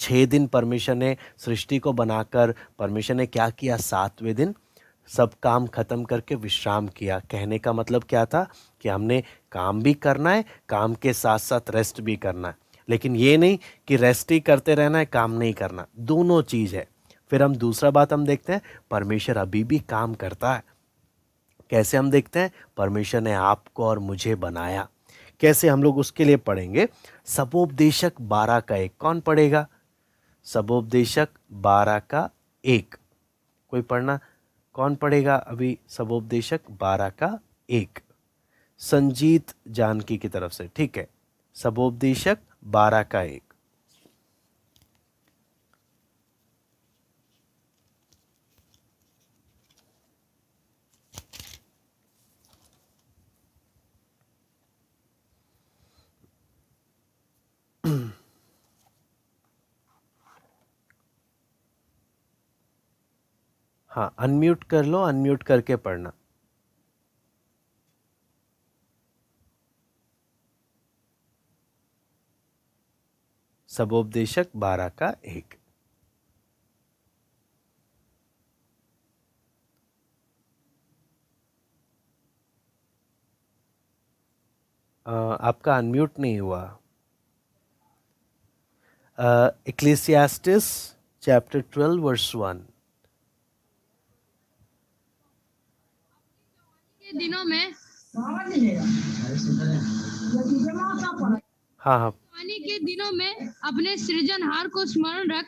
6 दिन परमेश्वर ने सृष्टि को बनाकर परमेश्वर ने क्या किया, 7वें दिन सब काम खत्म करके विश्राम किया। कहने का मतलब क्या था कि हमने काम भी करना है, काम के साथ साथ रेस्ट भी करना है। लेकिन ये नहीं कि रेस्ट ही करते रहना है, काम नहीं करना, दोनों चीज़ है। फिर हम दूसरा बात हम देखते हैं, परमेश्वर अभी भी काम करता है। कैसे हम देखते हैं, परमेश्वर ने आपको और मुझे बनाया। कैसे, हम लोग उसके लिए पढ़ेंगे सबोपदेशक 12 का 1। कौन पढ़ेगा? सबोपदेशक 12 का 1 कोई पढ़ना? कौन पढ़ेगा अभी सबोपदेशक 12 का 1? संजीत जानकी की तरफ से, ठीक है। सबोपदेशक 12 का 1। हाँ, अनम्यूट कर लो, अनम्यूट करके पढ़ना। सबोपदेशक 12 का 1। आपका अनम्यूट नहीं हुआ। इक्लेसियास्टिस चैप्टर 12 वर्स 1। के दिनों में हाँ हाँ, जवानी के दिनों में अपने सृजनहार को स्मरण रख,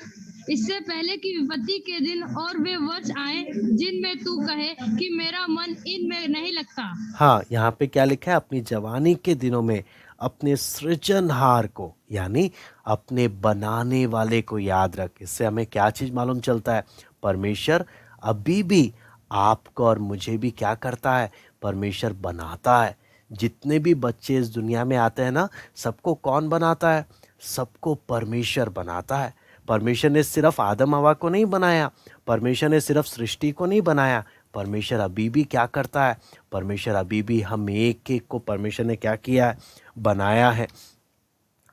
इससे पहले कि विपत्ति के दिन और वे वर्ष आए जिनमें तू कहे कि मेरा मन इनमें नहीं लगता। हाँ, यहाँ पे क्या लिखा है, अपनी जवानी के दिनों में अपने सृजनहार को, यानी अपने बनाने वाले को याद रख। इससे हमें क्या चीज़ मालूम चलता है, परमेश्वर अभी भी आपको और मुझे भी क्या करता है, परमेश्वर बनाता है। जितने भी बच्चे इस दुनिया में आते हैं ना, सबको कौन बनाता है? सबको परमेश्वर बनाता है। परमेश्वर ने सिर्फ आदम हवा को नहीं बनाया, परमेश्वर ने सिर्फ सृष्टि को नहीं बनाया, परमेश्वर अभी भी क्या करता है, परमेश्वर अभी भी हम एक एक को परमेश्वर ने क्या किया है, बनाया है।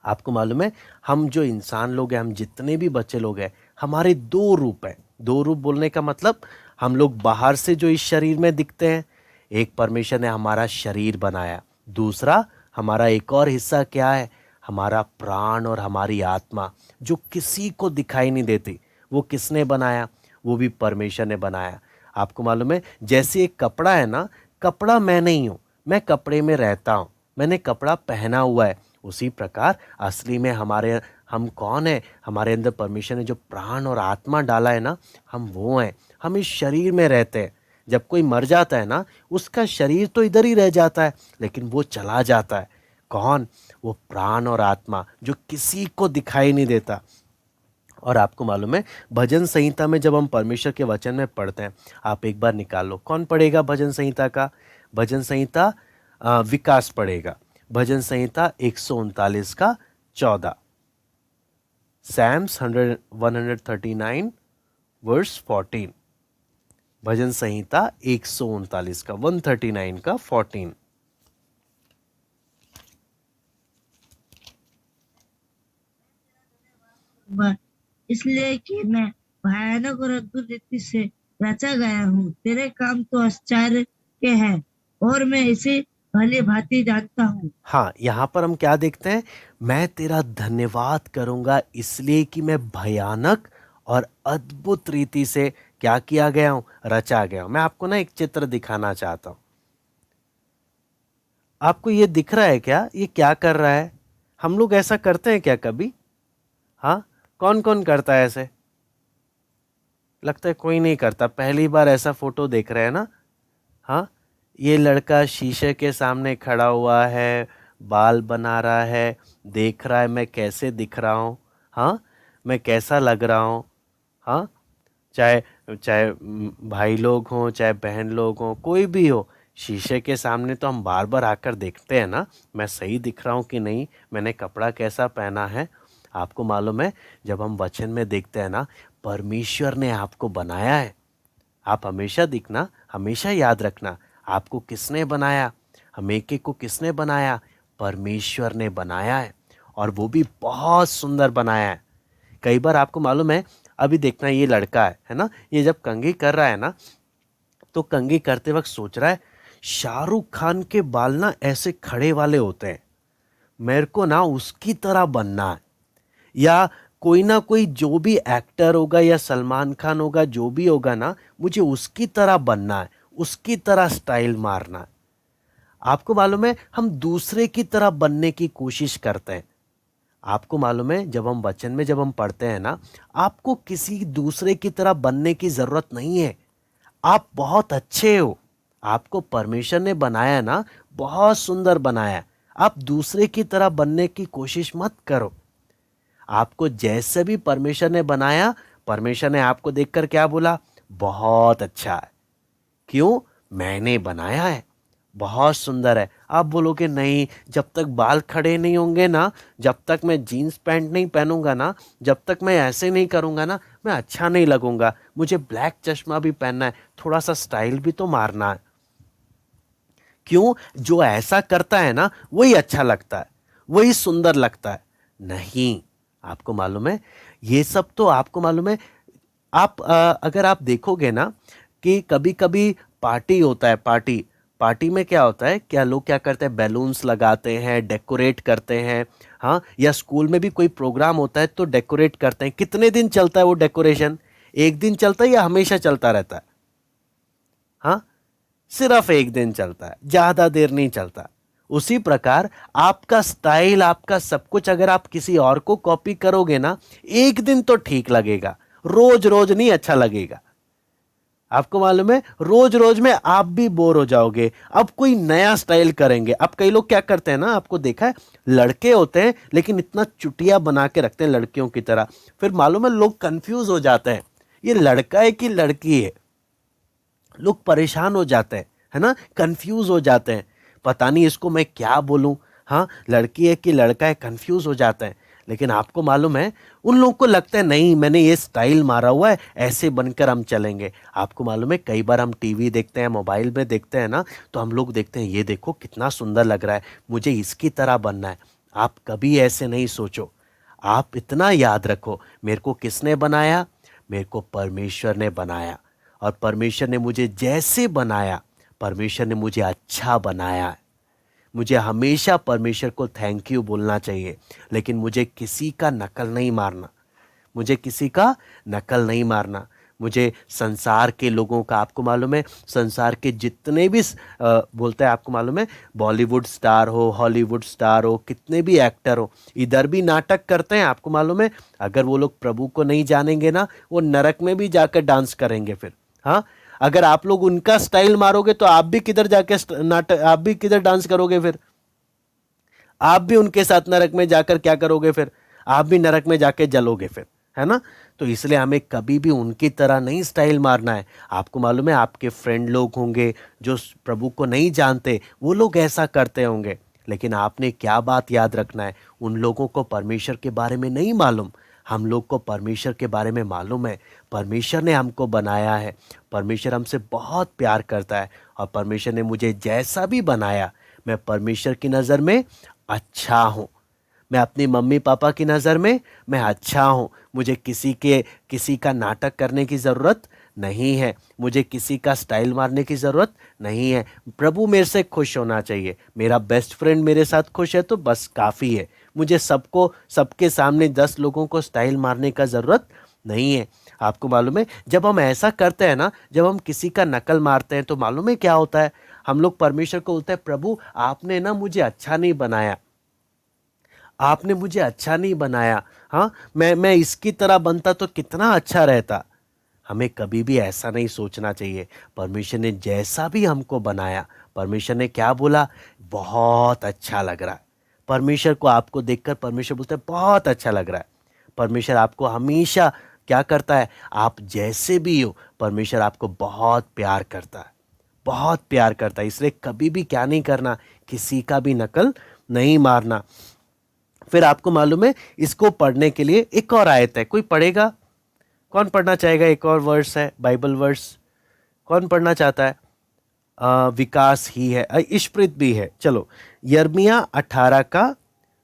आपको मालूम है, हम जो इंसान लोग हैं, हम जितने भी बच्चे लोग हैं, हमारे 2 रूप हैं। 2 रूप बोलने का मतलब, हम लोग बाहर से जो इस शरीर में दिखते हैं, एक परमेश्वर ने हमारा शरीर बनाया, दूसरा हमारा एक और हिस्सा क्या है, हमारा प्राण और हमारी आत्मा, जो किसी को दिखाई नहीं देती। वो किसने बनाया? वो भी परमेश्वर ने बनाया। आपको मालूम है, जैसे एक कपड़ा है ना, कपड़ा मैं नहीं हूँ, मैं कपड़े में रहता हूँ, मैंने कपड़ा पहना हुआ है। उसी प्रकार असली में हम कौन है? हमारे अंदर परमेश्वर ने जो प्राण और आत्मा डाला है ना, हम वो हैं। हम इस शरीर में रहते हैं। जब कोई मर जाता है ना, उसका शरीर तो इधर ही रह जाता है, लेकिन वो चला जाता है। कौन? वो प्राण और आत्मा, जो किसी को दिखाई नहीं देता। और आपको मालूम है, भजन संहिता में जब हम परमेश्वर के वचन में पढ़ते हैं, आप एक बार निकाल लो, कौन पढ़ेगा भजन संहिता का? भजन संहिता विकास पढ़ेगा। भजन संहिता 139 का 14, सैम्स 139 वर्स 14। भजन संहिता 139 का 139 का 14। रखूंगा, इसलिए कि मैं भयानक और अद्भुत रीति से रचा गया हूँ। तेरे काम तो आश्चर्य के हैं और मैं इसे भली भांति जानता हूँ। हाँ, यहाँ पर हम क्या देखते हैं, मैं तेरा धन्यवाद करूँगा इसलिए कि मैं भयानक और अद्भुत रीति से क्या किया गया हूँ, रचा गया हूँ। मैं आपको ना एक चित्र दिखाना चाहता हूँ। आपको ये दिख रहा है क्या, ये क्या कर रहा है? हम लोग ऐसा करते हैं क्या कभी? हाँ, कौन कौन करता है ऐसे? लगता है कोई नहीं करता, पहली बार ऐसा फोटो देख रहे हैं ना। हाँ, ये लड़का शीशे के सामने खड़ा हुआ है, बाल बना रहा है, देख रहा है मैं कैसे दिख रहा हूँ, हाँ, मैं कैसा लग रहा हूँ। हाँ, चाहे चाहे भाई लोग हों, चाहे बहन लोग हों, कोई भी हो, शीशे के सामने तो हम बार बार आकर देखते हैं ना, मैं सही दिख रहा हूँ कि नहीं, मैंने कपड़ा कैसा पहना है। आपको मालूम है, जब हम वचन में देखते हैं ना, परमेश्वर ने आपको बनाया है। आप हमेशा दिखना, हमेशा याद रखना, आपको किसने बनाया, हम एक एक को किसने बनाया, परमेश्वर ने बनाया है, और वो भी बहुत सुंदर बनाया है। कई बार आपको मालूम है, अभी देखना ये लड़का है ना, ये जब कंघी कर रहा है ना, तो कंघी करते वक्त सोच रहा है शाहरुख खान के बाल ना ऐसे खड़े वाले होते हैं, मेरे को ना उसकी तरह बनना है। या कोई ना कोई जो भी एक्टर होगा या सलमान खान होगा, जो भी होगा ना, मुझे उसकी तरह बनना है, उसकी तरह स्टाइल मारना है। आपको मालूम है, हम दूसरे की तरह बनने की कोशिश करते हैं। आपको मालूम है, जब हम वचन में जब हम पढ़ते हैं ना, आपको किसी दूसरे की तरह बनने की ज़रूरत नहीं है। आप बहुत अच्छे हो, आपको परमेश्वर ने बनाया ना, बहुत सुंदर बनाया। आप दूसरे की तरह बनने की कोशिश मत करो। आपको जैसे भी परमेश्वर ने बनाया, परमेश्वर ने आपको देखकर क्या बोला, बहुत अच्छा है। क्यों? मैंने बनाया है, बहुत सुंदर है। आप बोलोगे नहीं, जब तक बाल खड़े नहीं होंगे ना, जब तक मैं जीन्स पैंट नहीं पहनूंगा ना, जब तक मैं ऐसे नहीं करूंगा ना, मैं अच्छा नहीं लगूंगा। मुझे ब्लैक चश्मा भी पहनना है, थोड़ा सा स्टाइल भी तो मारना है। क्यों? जो ऐसा करता है ना, वही अच्छा लगता है, वही सुंदर लगता है। नहीं, आपको मालूम है, ये सब तो आपको मालूम है। आप अगर आप देखोगे ना कि कभी कभी पार्टी होता है, पार्टी पार्टी में क्या होता है, क्या लोग क्या करते हैं, बैलून्स लगाते हैं, डेकोरेट करते हैं। हाँ, या स्कूल में भी कोई प्रोग्राम होता है तो डेकोरेट करते हैं। कितने दिन चलता है वो डेकोरेशन? एक दिन चलता है या हमेशा चलता रहता है? हाँ, सिर्फ एक दिन चलता है, ज़्यादा देर नहीं चलता। उसी प्रकार आपका स्टाइल, आपका सब कुछ अगर आप किसी और को कॉपी करोगे ना, एक दिन तो ठीक लगेगा, रोज रोज नहीं अच्छा लगेगा। आपको मालूम है, रोज रोज में आप भी बोर हो जाओगे। अब कोई नया स्टाइल करेंगे। अब कई लोग क्या करते हैं ना, आपको देखा है, लड़के होते हैं लेकिन इतना चुटिया बना के रखते हैं लड़कियों की तरह। फिर मालूम है, लोग कंफ्यूज हो जाते हैं, ये लड़का है कि लड़की है। लोग परेशान हो जाते हैं, है ना, कंफ्यूज हो जाते हैं, पता नहीं इसको मैं क्या बोलूं। हाँ, लड़की है कि लड़का है, कंफ्यूज हो जाते हैं। लेकिन आपको मालूम है, उन लोगों को लगता है नहीं, मैंने ये स्टाइल मारा हुआ है, ऐसे बनकर हम चलेंगे। आपको मालूम है, कई बार हम टीवी देखते हैं, मोबाइल में देखते हैं ना, तो हम लोग देखते हैं ये देखो कितना सुंदर लग रहा है, मुझे इसकी तरह बनना है। आप कभी ऐसे नहीं सोचो। आप इतना याद रखो, मेरे को किसने बनाया? मेरे को परमेश्वर ने बनाया। और परमेश्वर ने मुझे जैसे बनाया, परमेश्वर ने मुझे अच्छा बनाया है। मुझे हमेशा परमेश्वर को थैंक यू बोलना चाहिए, लेकिन मुझे किसी का नकल नहीं मारना, मुझे किसी का नकल नहीं मारना। मुझे संसार के लोगों का, आपको मालूम है, संसार के जितने भी बोलते हैं, आपको मालूम है, बॉलीवुड स्टार हो, हॉलीवुड स्टार हो, कितने भी एक्टर हो, इधर भी नाटक करते हैं। आपको मालूम है, अगर वो लोग प्रभु को नहीं जानेंगे ना, वो नरक में भी जाकर डांस करेंगे फिर। हाँ, अगर आप लोग उनका स्टाइल मारोगे तो आप भी किधर जाके नाटक, आप भी किधर डांस करोगे? फिर आप भी उनके साथ नरक में जाकर क्या करोगे? फिर आप भी नरक में जाके जलोगे फिर, है ना। तो इसलिए हमें कभी भी उनकी तरह नहीं स्टाइल मारना है। आपको मालूम है, आपके फ्रेंड लोग होंगे जो प्रभु को नहीं जानते, वो लोग ऐसा करते होंगे, लेकिन आपने क्या बात याद रखना है, उन लोगों को परमेश्वर के बारे में नहीं मालूम, हम लोग को परमेश्वर के बारे में मालूम है। परमेश्वर ने हमको बनाया है, परमेश्वर हमसे बहुत प्यार करता है, और परमेश्वर ने मुझे जैसा भी बनाया, मैं परमेश्वर की नज़र में अच्छा हूँ। मैं अपनी मम्मी पापा की नज़र में मैं अच्छा हूँ, मुझे किसी का नाटक करने की ज़रूरत नहीं है, मुझे किसी का स्टाइल मारने की ज़रूरत नहीं है। प्रभु मेरे से खुश होना चाहिए, मेरा बेस्ट फ्रेंड मेरे साथ खुश है तो बस काफ़ी है, मुझे सबके सामने 10 लोगों को स्टाइल मारने का ज़रूरत नहीं है। आपको मालूम है जब हम ऐसा करते हैं ना, जब हम किसी का नकल मारते हैं तो मालूम है क्या होता है, हम लोग परमेश्वर को बोलते हैं प्रभु आपने ना मुझे अच्छा नहीं बनाया, आपने मुझे अच्छा नहीं बनाया। हाँ, मैं इसकी तरह बनता तो कितना अच्छा रहता। हमें कभी भी ऐसा नहीं सोचना चाहिए। परमेश्वर ने जैसा भी हमको बनाया, परमेश्वर ने क्या बोला, बहुत अच्छा लग रहा है। परमेश्वर को आपको देखकर परमेश्वर बोलते हैं बहुत अच्छा लग रहा है। परमेश्वर आपको हमेशा क्या करता है, आप जैसे भी हो परमेश्वर आपको बहुत प्यार करता है, बहुत प्यार करता है। इसलिए कभी भी क्या नहीं करना, किसी का भी नकल नहीं मारना। फिर आपको मालूम है इसको पढ़ने के लिए एक और आयत है, कोई पढ़ेगा? कौन पढ़ना चाहेगा? एक और वर्स है, बाइबल वर्स, कौन पढ़ना चाहता है? विकास ही है, इशप्रीत भी है। चलो, यर्मिया 18 का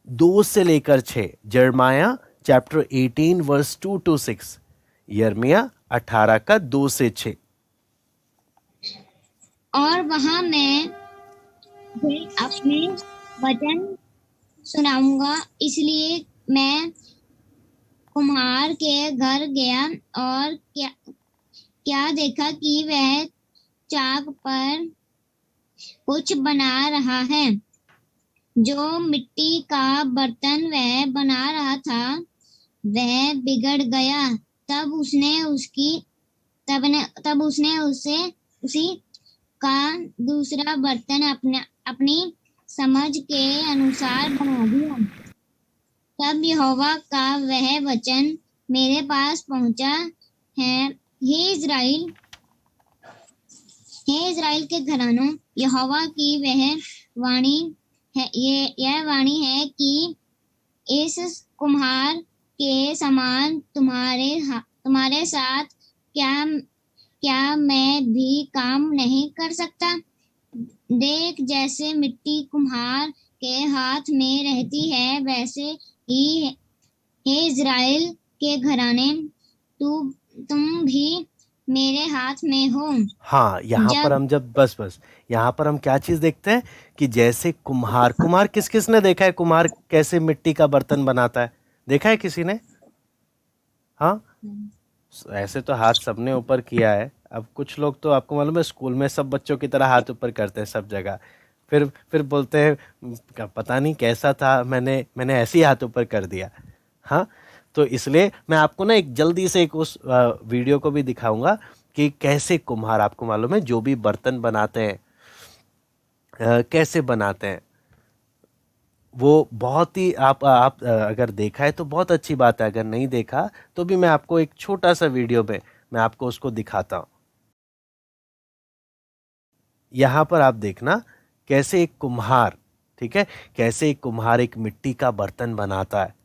2 से लेकर 6, जर्माया चैप्टर 18 वर्स 2 to 6, यर्मिया 18 का 2 से 6। और वहां मैं अपने वचन सुनाऊंगा, इसलिए मैं कुम्हार के घर गया और क्या देखा कि वह चाक पर कुछ बना रहा है। जो मिट्टी का बर्तन वह बना रहा था वह बिगड़ गया। तब उसने उसी का दूसरा बर्तन अपनी समझ के अनुसार बना दिया। तब यहोवा का वह वचन मेरे पास पहुंचा है, हे इज़राइल के घरानों, यहोवा की वह वाणी है, यह वाणी है कि इस कुम्हार के समान तुम्हारे साथ क्या मैं भी काम नहीं कर सकता? देख, जैसे मिट्टी कुम्हार के हाथ में रहती है, वैसे ही हे इज़राइल के घराने, तुम भी मेरे हाथ में हो। हाँ, यहाँ पर हम जब बस यहाँ पर हम क्या चीज देखते हैं कि जैसे कुम्हार किस किस ने देखा है कुम्हार कैसे मिट्टी का बर्तन बनाता है? देखा है किसी ने? हाँ, ऐसे तो हाथ सबने ऊपर किया है। अब कुछ लोग तो आपको मालूम है स्कूल में सब बच्चों की तरह हाथ ऊपर करते हैं सब जगह, फिर बोलते हैं पता नहीं कैसा था, मैंने ऐसे ही हाथ ऊपर कर दिया। हाँ, तो इसलिए मैं आपको ना एक जल्दी से एक उस वीडियो को भी दिखाऊंगा कि कैसे कुम्हार, आपको मालूम है जो भी बर्तन बनाते हैं कैसे बनाते हैं। वो बहुत ही आप अगर देखा है तो बहुत अच्छी बात है, अगर नहीं देखा तो भी मैं आपको एक छोटा सा वीडियो में मैं आपको उसको दिखाता हूँ। यहाँ पर आप देखना कैसे एक कुम्हार, ठीक है, कैसे एक कुम्हार एक मिट्टी का बर्तन बनाता है।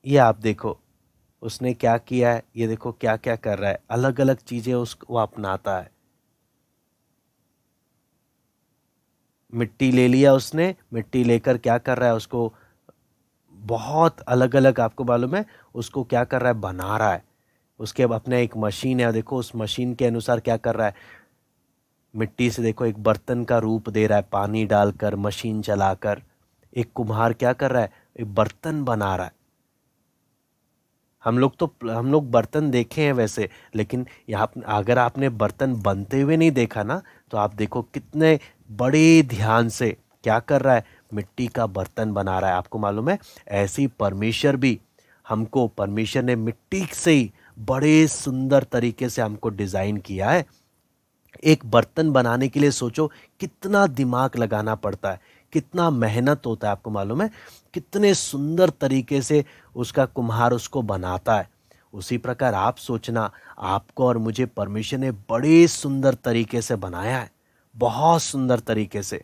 ये आप देखो उसने क्या किया है, ये देखो क्या क्या कर रहा है, अलग अलग चीजें वो अपनाता है। मिट्टी ले लिया उसने, मिट्टी लेकर क्या कर रहा है, उसको बहुत अलग अलग, आपको मालूम है उसको क्या कर रहा है, बना रहा है। उसके अब अपने एक मशीन है, देखो उस मशीन के अनुसार क्या कर रहा है, मिट्टी से देखो एक बर्तन का रूप दे रहा है, पानी डालकर मशीन चलाकर। एक कुम्हार क्या कर रहा है, एक बर्तन बना रहा है। हम लोग बर्तन देखे हैं वैसे, लेकिन यहाँ अगर आपने बर्तन बनते हुए नहीं देखा ना, तो आप देखो कितने बड़े ध्यान से क्या कर रहा है, मिट्टी का बर्तन बना रहा है। आपको मालूम है ऐसी परमेश्वर भी हमको, परमेश्वर ने मिट्टी से ही बड़े सुंदर तरीके से हमको डिज़ाइन किया है। एक बर्तन बनाने के लिए सोचो कितना दिमाग लगाना पड़ता है, कितना मेहनत होता है। आपको मालूम है कितने सुंदर तरीके से उसका कुम्हार उसको बनाता है। उसी प्रकार आप सोचना, आपको और मुझे परमेश्वर ने बड़े सुंदर तरीके से बनाया है, बहुत सुंदर तरीके से।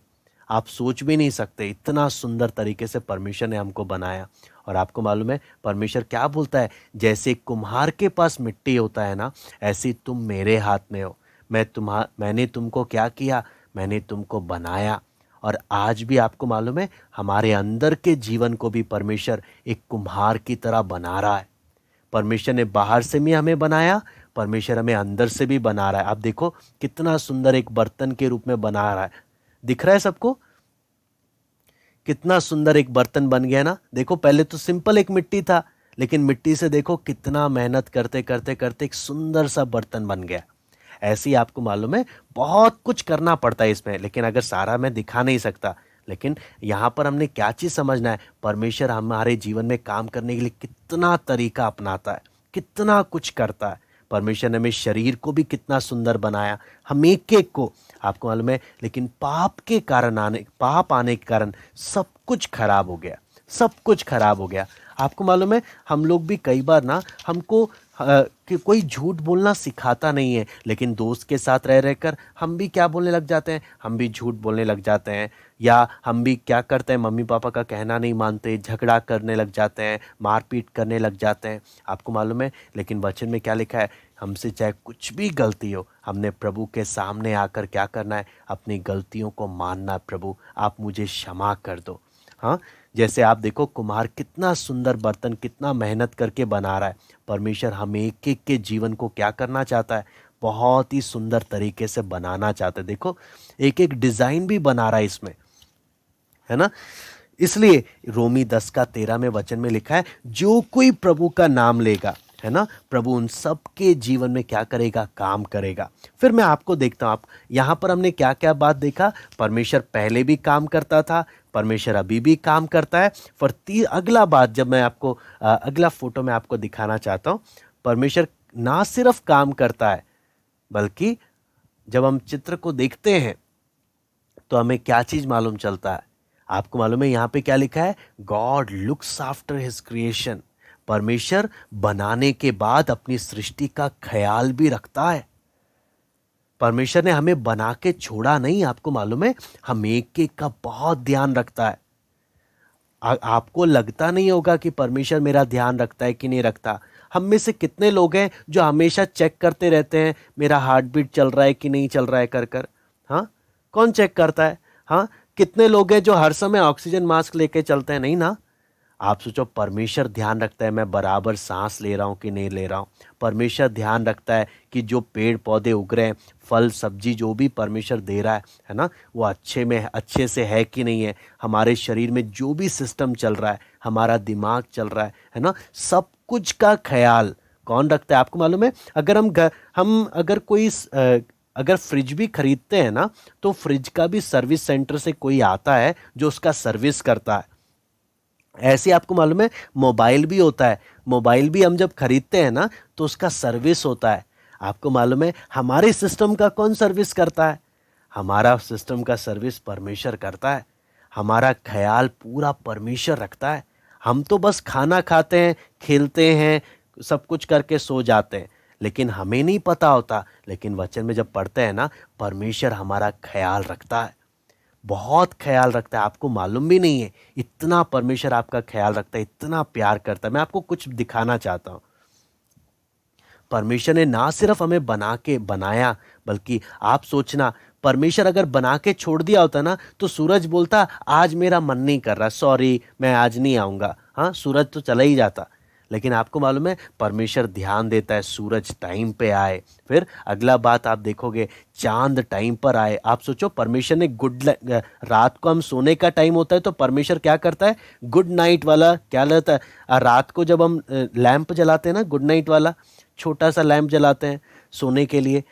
आप सोच भी नहीं सकते इतना सुंदर तरीके से परमेश्वर ने हमको बनाया। और आपको मालूम है परमेश्वर क्या बोलता है, जैसे कुम्हार के पास मिट्टी होता है ना, ऐसी तुम मेरे हाथ में हो। मैंने तुमको क्या किया, मैंने तुमको बनाया। और आज भी आपको मालूम है हमारे अंदर के जीवन को भी परमेश्वर एक कुम्हार की तरह बना रहा है। परमेश्वर ने बाहर से भी हमें बनाया, परमेश्वर हमें अंदर से भी बना रहा है। आप देखो कितना सुंदर एक बर्तन के रूप में बना रहा है। दिख रहा है सबको कितना सुंदर एक बर्तन बन गया ना। देखो पहले तो सिंपल एक मिट्टी था, लेकिन मिट्टी से देखो कितना मेहनत करते करते करते एक सुंदर सा बर्तन बन गया। ऐसे ही आपको मालूम है बहुत कुछ करना पड़ता है इसमें, लेकिन अगर सारा मैं दिखा नहीं सकता। लेकिन यहाँ पर हमने क्या चीज़ समझना है, परमेश्वर हमारे जीवन में काम करने के लिए कितना तरीका अपनाता है, कितना कुछ करता है। परमेश्वर ने हमें शरीर को भी कितना सुंदर बनाया, हम एक एक को, आपको मालूम है। लेकिन पाप आने के कारण सब कुछ खराब हो गया, सब कुछ खराब हो गया। आपको मालूम है हम लोग भी कई बार ना हमको कि कोई झूठ बोलना सिखाता नहीं है, लेकिन दोस्त के साथ रह रहकर हम भी क्या बोलने लग जाते हैं, हम भी झूठ बोलने लग जाते हैं। या हम भी क्या करते हैं, मम्मी पापा का कहना नहीं मानते, झगड़ा करने लग जाते हैं, मारपीट करने लग जाते हैं। आपको मालूम है लेकिन वचन में क्या लिखा है, हमसे चाहे कुछ भी गलती हो, हमने प्रभु के सामने आकर क्या करना है, अपनी गलतियों को मानना। प्रभु आप मुझे क्षमा कर दो। हाँ, जैसे आप देखो कुम्हार कितना सुंदर बर्तन कितना मेहनत करके बना रहा है। परमेश्वर हम एक एक के जीवन को क्या करना चाहता है, बहुत ही सुंदर तरीके से बनाना चाहता है। देखो एक एक डिजाइन भी बना रहा है इसमें, है ना। इसलिए रोमी 10:13 में वचन में लिखा है, जो कोई प्रभु का नाम लेगा, है ना, प्रभु उन सब के जीवन में क्या करेगा, काम करेगा। फिर मैं आपको देखता हूँ, आप यहाँ पर हमने क्या क्या बात देखा, परमेश्वर पहले भी काम करता था, परमेश्वर अभी भी काम करता है। फिर अगला बात जब मैं आपको अगला फोटो में आपको दिखाना चाहता हूँ, परमेश्वर ना सिर्फ काम करता है, बल्कि जब हम चित्र को देखते हैं तो हमें क्या चीज़ मालूम चलता है। आपको मालूम है यहाँ पे क्या लिखा है, God looks after his creation. परमेश्वर बनाने के बाद अपनी सृष्टि का ख्याल भी रखता है। परमेश्वर ने हमें बना के छोड़ा नहीं, आपको मालूम है हम एक एक का बहुत ध्यान रखता है। आपको लगता नहीं होगा कि परमेश्वर मेरा ध्यान रखता है कि नहीं रखता। हम में से कितने लोग हैं जो हमेशा चेक करते रहते हैं, मेरा हार्ट बीट चल रहा है कि नहीं चल रहा है कर कर। हाँ, कौन चेक करता है? हाँ, कितने लोग हैं जो हर समय ऑक्सीजन मास्क लेके चलते हैं? नहीं ना। आप सोचो परमेश्वर ध्यान रखता है मैं बराबर सांस ले रहा हूँ कि नहीं ले रहा हूँ। परमेश्वर ध्यान रखता है कि जो पेड़ पौधे उग रहे हैं, फल सब्जी जो भी परमेश्वर दे रहा है ना, वो अच्छे से है कि नहीं है। हमारे शरीर में जो भी सिस्टम चल रहा है, हमारा दिमाग चल रहा है ना, सब कुछ का ख्याल कौन रखता है? आपको मालूम है अगर फ्रिज भी खरीदते हैं ना, तो फ्रिज का भी सर्विस सेंटर से कोई आता है जो उसका सर्विस करता है। ऐसे आपको मालूम है मोबाइल भी होता है, मोबाइल भी हम जब खरीदते हैं ना तो उसका सर्विस होता है। आपको मालूम है हमारे सिस्टम का कौन सर्विस करता है? हमारा सिस्टम का सर्विस परमेश्वर करता है। हमारा ख्याल पूरा परमेश्वर रखता है। हम तो बस खाना खाते हैं, खेलते हैं, सब कुछ करके सो जाते हैं, लेकिन हमें नहीं पता होता। लेकिन वचन में जब पढ़ते हैं ना, परमेश्वर हमारा ख्याल रखता है, बहुत ख्याल रखता है। आपको मालूम भी नहीं है इतना परमेश्वर आपका ख्याल रखता है, इतना प्यार करता है। मैं आपको कुछ दिखाना चाहता हूँ। परमेश्वर ने ना सिर्फ हमें बनाया, बल्कि आप सोचना परमेश्वर अगर बना के छोड़ दिया होता ना, तो सूरज बोलता आज मेरा मन नहीं कर रहा, सॉरी मैं आज नहीं आऊँगा। हाँ, सूरज तो चला ही जाता। लेकिन आपको मालूम है परमेश्वर ध्यान देता है सूरज टाइम पे आए। फिर अगला बात आप देखोगे चांद टाइम पर आए। आप सोचो परमेश्वर ने रात को हम सोने का टाइम होता है तो परमेश्वर क्या करता है, गुड नाइट वाला क्या लेता है, रात को जब हम लैंप जलाते हैं ना, गुड नाइट वाला छोटा सा लैंप जलाते हैं सोने के लिए,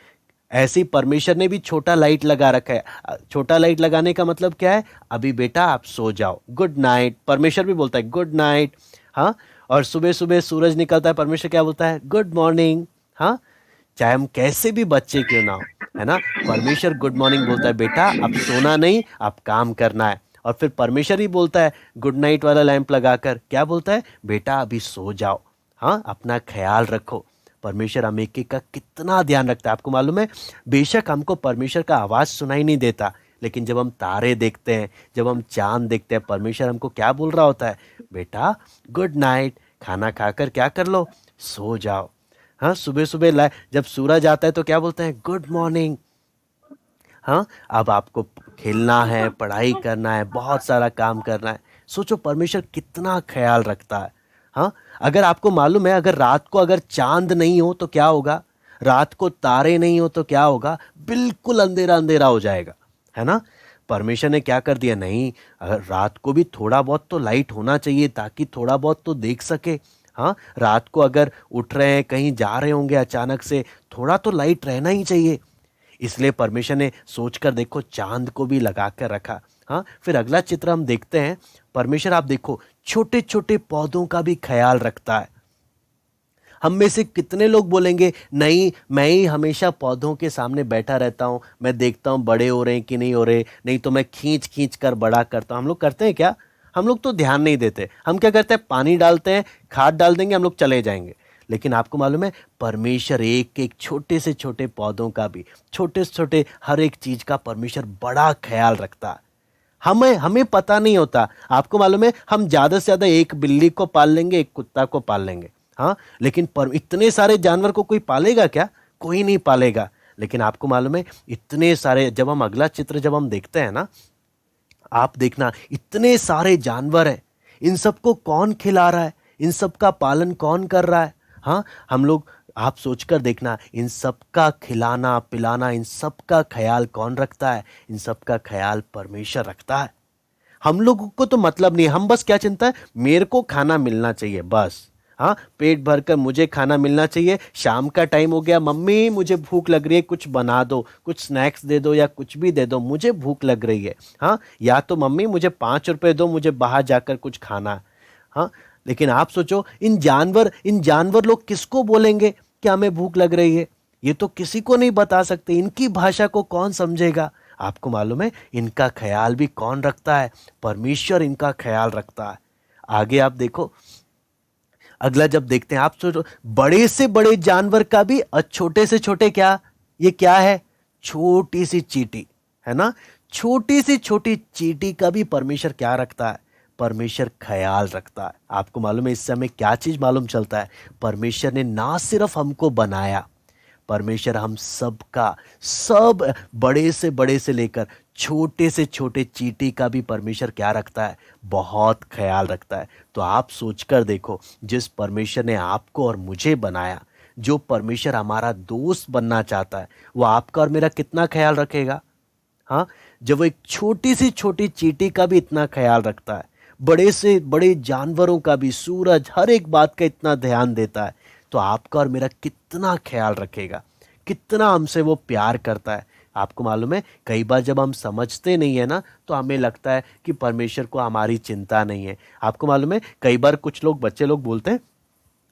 ऐसे ही परमेश्वर ने भी छोटा लाइट लगा रखा है। छोटा लाइट लगाने का मतलब क्या है, अभी बेटा आप सो जाओ, गुड नाइट। परमेश्वर भी बोलता है गुड नाइट। हाँ, और सुबह सुबह सूरज निकलता है, परमेश्वर क्या बोलता है, गुड मॉर्निंग। हाँ, चाहे हम कैसे भी बच्चे क्यों ना हो, है ना, परमेश्वर गुड मॉर्निंग बोलता है, बेटा अब सोना नहीं, अब काम करना है। और फिर परमेश्वर ही बोलता है गुड नाइट वाला लैंप लगाकर, क्या बोलता है, बेटा अभी सो जाओ, हाँ अपना ख्याल रखो। परमेश्वर हम एक एक का कितना ध्यान रखता है। आपको मालूम है बेशक हमको परमेश्वर का आवाज़ सुनाई नहीं देता, लेकिन जब हम तारे देखते हैं, जब हम चांद देखते हैं, परमेश्वर हमको क्या बोल रहा होता है, बेटा गुड नाइट, खाना खाकर क्या कर लो, सो जाओ। हाँ, सुबह सुबह जब सूरज आता है तो क्या बोलते हैं, गुड मॉर्निंग। हाँ, अब आपको खेलना है, पढ़ाई करना है, बहुत सारा काम करना है। सोचो परमेश्वर कितना ख्याल रखता है। हाँ, अगर आपको मालूम है, अगर रात को अगर चांद नहीं हो तो क्या होगा, रात को तारे नहीं हो तो क्या होगा, बिल्कुल अंधेरा अंधेरा हो जाएगा, है ना। परमेश्वर ने क्या कर दिया, नहीं, रात को भी थोड़ा बहुत तो लाइट होना चाहिए ताकि थोड़ा बहुत तो देख सके। हाँ, रात को अगर उठ रहे हैं, कहीं जा रहे होंगे अचानक से, थोड़ा तो लाइट रहना ही चाहिए। इसलिए परमेश्वर ने सोचकर देखो चांद को भी लगा कर रखा। हाँ, फिर अगला चित्र हम देखते हैं। परमेश्वर आप देखो छोटे छोटे पौधों का भी ख्याल रखता है। हम में से कितने लोग बोलेंगे, नहीं मैं ही हमेशा पौधों के सामने बैठा रहता हूँ, मैं देखता हूँ बड़े हो रहे हैं कि नहीं हो रहे, नहीं तो मैं खींच खींच कर बड़ा करता हूँ। हम लोग करते हैं क्या? हम लोग तो ध्यान नहीं देते। हम क्या करते हैं, पानी डालते हैं, खाद डाल देंगे, हम लोग चले जाएंगे। लेकिन आपको मालूम है परमेश्वर एक एक छोटे से छोटे पौधों का भी, छोटे से छोटे हर एक चीज का परमेश्वर बड़ा ख्याल रखता है। हमें हमें पता नहीं होता। आपको मालूम है हम ज्यादा से ज्यादा एक बिल्ली को पाल लेंगे, एक कुत्ता को पाल लेंगे। हाँ, लेकिन पर इतने सारे जानवर को कोई पालेगा क्या? कोई नहीं पालेगा। लेकिन आपको मालूम है इतने सारे, जब हम अगला चित्र जब हम देखते हैं ना, आप देखना इतने सारे जानवर हैं, इन सबको कौन खिला रहा है, इन सब का पालन कौन कर रहा है? हाँ, हम लोग, आप सोचकर देखना, इन सब का खिलाना पिलाना, इन सब का ख्याल कौन रखता है? इन सब का ख्याल परमेश्वर रखता है। हम लोगों को तो मतलब नहीं, हम बस क्या चिंता है, मेरे को खाना मिलना चाहिए बस। हाँ, पेट भरकर मुझे खाना मिलना चाहिए। शाम का टाइम हो गया, मम्मी मुझे भूख लग रही है, कुछ बना दो, कुछ स्नैक्स दे दो या कुछ भी दे दो, मुझे भूख लग रही है। हाँ, या तो मम्मी मुझे 5 रुपए दो, मुझे बाहर जाकर कुछ खाना है। हाँ, लेकिन आप सोचो इन जानवर लोग किसको बोलेंगे कि हमें भूख लग रही है? ये तो किसी को नहीं बता सकते। इनकी भाषा को कौन समझेगा? आपको मालूम है इनका ख्याल भी कौन रखता है? परमेश्वर इनका ख्याल रखता है। आगे आप देखो, अगला जब देखते हैं, आप सोचो बड़े से बड़े जानवर का भी और छोटे से छोटे, क्या ये क्या है? छोटी सी चींटी, है ना। छोटी सी छोटी चींटी का भी परमेश्वर क्या रखता है? परमेश्वर ख्याल रखता है। आपको मालूम है इससे हमें क्या चीज मालूम चलता है? परमेश्वर ने ना सिर्फ हमको बनाया, परमेश्वर हम सबका, सब बड़े से लेकर छोटे से छोटे चींटी का भी परमेश्वर क्या रखता है? बहुत ख्याल रखता है। तो आप सोचकर देखो, जिस परमेश्वर ने आपको और मुझे बनाया, जो परमेश्वर हमारा दोस्त बनना चाहता है, वो आपका और मेरा कितना ख्याल रखेगा? हाँ, जब वो एक छोटी सी छोटी चींटी का भी इतना ख्याल रखता है, बड़े से बड़े जानवरों का भी, सूरज, हर एक बात का इतना ध्यान देता है, तो आपका और मेरा कितना ख्याल रखेगा, कितना हमसे वो प्यार करता है। आपको मालूम है कई बार जब हम समझते नहीं है ना, तो हमें लगता है कि परमेश्वर को हमारी चिंता नहीं है। आपको मालूम है कई बार कुछ लोग, बच्चे लोग बोलते हैं,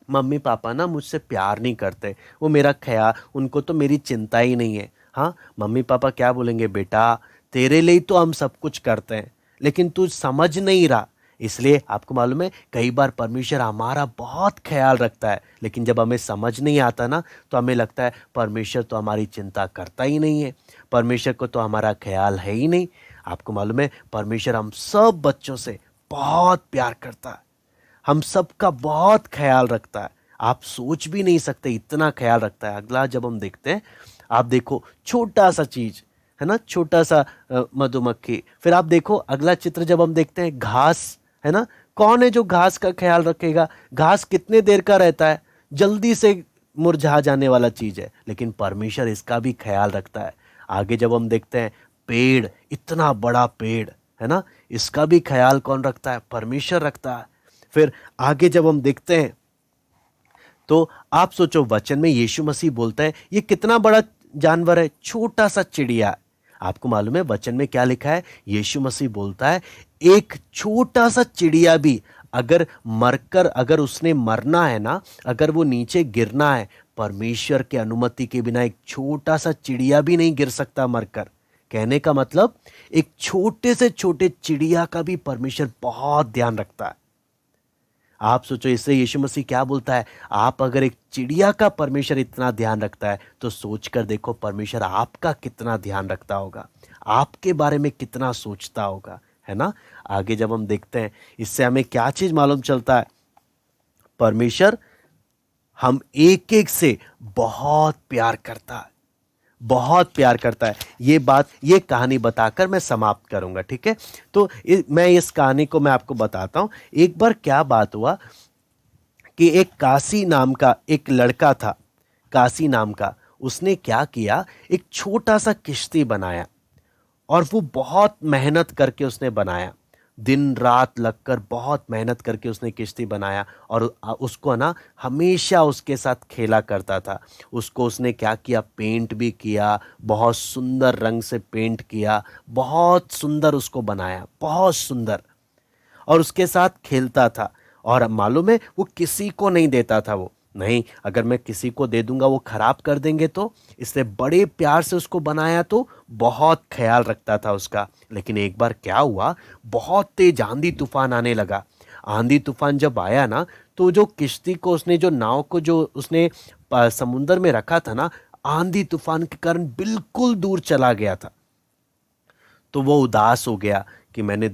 मम्मी पापा ना मुझसे प्यार नहीं करते, वो मेरा ख्याल, उनको तो मेरी चिंता ही नहीं है। हाँ, मम्मी पापा क्या बोलेंगे, बेटा तेरे लिए तो हम सब कुछ करते हैं, लेकिन तू समझ नहीं रहा। इसलिए आपको मालूम है कई बार परमेश्वर हमारा बहुत ख्याल रखता है, लेकिन जब हमें समझ नहीं आता ना, तो हमें लगता है परमेश्वर तो हमारी चिंता करता ही नहीं है, परमेश्वर को तो हमारा ख्याल है ही नहीं। आपको मालूम है परमेश्वर हम सब बच्चों से बहुत प्यार करता है, हम सबका बहुत ख्याल रखता है। आप सोच भी नहीं सकते इतना ख्याल रखता है। अगला जब हम देखते हैं, आप देखो छोटा सा चीज है ना, छोटा सा मधुमक्खी। फिर आप देखो अगला चित्र जब हम देखते हैं, घास, है ना। कौन है जो घास का ख्याल रखेगा? घास कितने देर का रहता है, जल्दी से मुरझा जाने वाला चीज है, लेकिन परमेश्वर इसका भी ख्याल रखता है। आगे जब हम देखते हैं, पेड़, इतना बड़ा पेड़, है ना, इसका भी ख्याल कौन रखता है? परमेश्वर रखता है। फिर आगे जब हम देखते हैं, तो आप सोचो वचन में यीशु मसीह बोलता है, ये कितना बड़ा जानवर है, छोटा सा चिड़िया है। आपको मालूम है वचन में क्या लिखा है? यीशु मसीह बोलता है एक छोटा सा चिड़िया भी अगर मरकर, अगर उसने मरना है ना, अगर वो नीचे गिरना है, परमेश्वर के अनुमति के बिना एक छोटा सा चिड़िया भी नहीं गिर सकता मरकर। कहने का मतलब एक छोटे से छोटे चिड़िया का भी परमेश्वर बहुत ध्यान रखता है। आप सोचो इससे यीशु मसीह क्या बोलता है? आप अगर एक चिड़िया का परमेश्वर इतना ध्यान रखता है, तो सोचकर देखो परमेश्वर आपका कितना ध्यान रखता होगा, आपके बारे में कितना सोचता होगा, है ना। आगे जब हम देखते हैं, इससे हमें क्या चीज मालूम चलता है? परमेश्वर हम एक एक से बहुत प्यार करता है, बहुत प्यार करता है। ये कहानी बताकर मैं समाप्त करूंगा, ठीक है। तो मैं इस कहानी को मैं आपको बताता हूँ। एक बार क्या बात हुआ कि एक काशी नाम का एक लड़का था, काशी नाम का। उसने क्या किया, एक छोटा सा किश्ती बनाया और वो बहुत मेहनत करके उसने बनाया। दिन रात लगकर बहुत मेहनत करके उसने किश्ती बनाया और उसको ना हमेशा उसके साथ खेला करता था। उसको उसने क्या किया, पेंट भी किया, बहुत सुंदर रंग से पेंट किया, बहुत सुंदर उसको बनाया, बहुत सुंदर, और उसके साथ खेलता था। और मालूम है वो किसी को नहीं देता था। वो नहीं, अगर मैं किसी को दे दूंगा वो खराब कर देंगे, तो इसलिए बड़े प्यार से उसको बनाया, तो बहुत ख्याल रखता था उसका। लेकिन एक बार क्या हुआ, बहुत तेज आंधी तूफान आने लगा। आंधी तूफान जब आया ना, तो जो किश्ती को उसने, जो नाव को जो उसने समुंदर में रखा था ना, आंधी तूफान के कारण बिल्कुल दूर चला गया था। तो वो उदास हो गया कि मैंने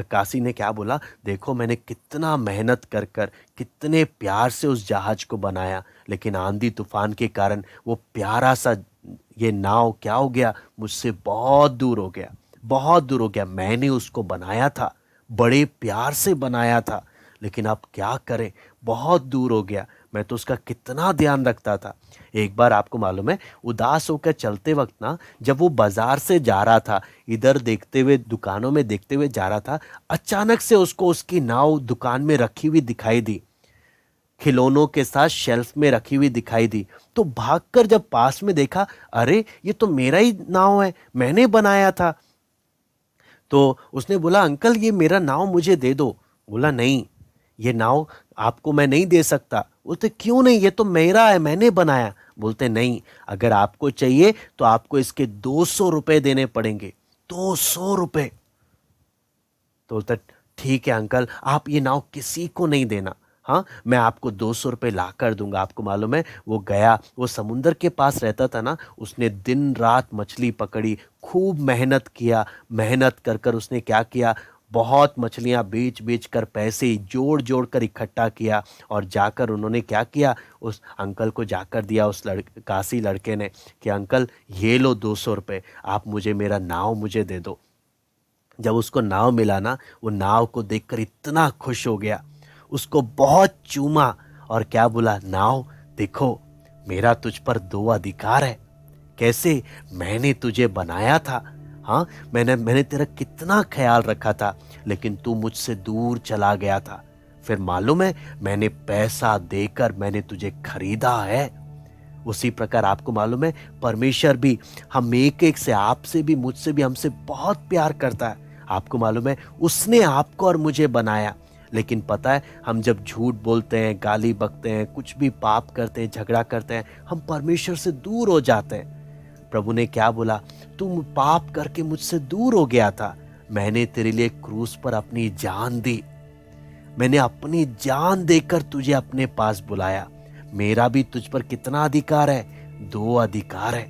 काशी ने क्या बोला, देखो मैंने कितना मेहनत कर कर कितने प्यार से उस जहाज को बनाया, लेकिन आंधी तूफान के कारण वो प्यारा सा ये नाव क्या हो गया, मुझसे बहुत दूर हो गया, बहुत दूर हो गया। मैंने उसको बनाया था, बड़े प्यार से बनाया था, लेकिन अब क्या करें, बहुत दूर हो गया। मैं तो उसका कितना ध्यान रखता था। एक बार आपको मालूम है, उदास होकर चलते वक्त ना, जब वो बाजार से जा रहा था, इधर देखते हुए, दुकानों में देखते हुए जा रहा था, अचानक से उसको उसकी नाव दुकान में रखी हुई दिखाई दी, खिलौनों के साथ शेल्फ में रखी हुई दिखाई दी। तो भागकर जब पास में देखा, अरे ये तो मेरा ही नाव है, मैंने बनाया था। तो उसने बोला, अंकल ये मेरा नाव मुझे दे दो। बोला, नहीं, ये नाव आपको मैं नहीं दे सकता। बोलते, क्यों नहीं, ये तो मेरा है, मैंने बनाया। बोलते, नहीं, अगर आपको चाहिए तो आपको इसके 200 रुपए देने पड़ेंगे, 200 रुपए। तो बोलता, ठीक है अंकल, आप ये नाव किसी को नहीं देना, हाँ, मैं आपको 200 रुपये ला कर दूंगा। आपको मालूम है, वो गया, वो समुंदर के पास रहता था ना, उसने दिन रात मछली पकड़ी, खूब मेहनत किया, मेहनत कर कर उसने क्या किया, बहुत मछलियाँ बेच बेच कर पैसे जोड़ जोड़ कर इकट्ठा किया, और जाकर उन्होंने क्या किया, उस अंकल को जाकर दिया, उस काशी लड़के ने, कि अंकल ये लो 200 रुपये, आप मुझे मेरा नाव मुझे दे दो। जब उसको नाव मिला ना, वो नाव को देखकर इतना खुश हो गया, उसको बहुत चूमा और क्या बोला, नाव देखो, मेरा तुझ पर 2 अधिकार है। कैसे, मैंने तुझे बनाया था, हाँ, मैंने तेरा कितना ख्याल रखा था, लेकिन तू मुझसे दूर चला गया था। फिर मालूम है, मैंने पैसा देकर मैंने तुझे खरीदा है। उसी प्रकार आपको मालूम है, परमेश्वर भी हम एक एक से, आपसे भी, मुझसे भी, हमसे बहुत प्यार करता है। आपको मालूम है, उसने आपको और मुझे बनाया, लेकिन पता है, हम जब झूठ बोलते हैं, गाली बकते हैं, कुछ भी पाप करते हैं, झगड़ा करते हैं, हम परमेश्वर से दूर हो जाते हैं। प्रभु ने क्या बोला, तुम पाप करके मुझसे दूर हो गया था, मैंने तेरे लिए क्रूस पर अपनी जान दी, मैंने अपनी जान देकर तुझे अपने पास बुलाया। मेरा भी तुझ पर कितना अधिकार है, 2 अधिकार है।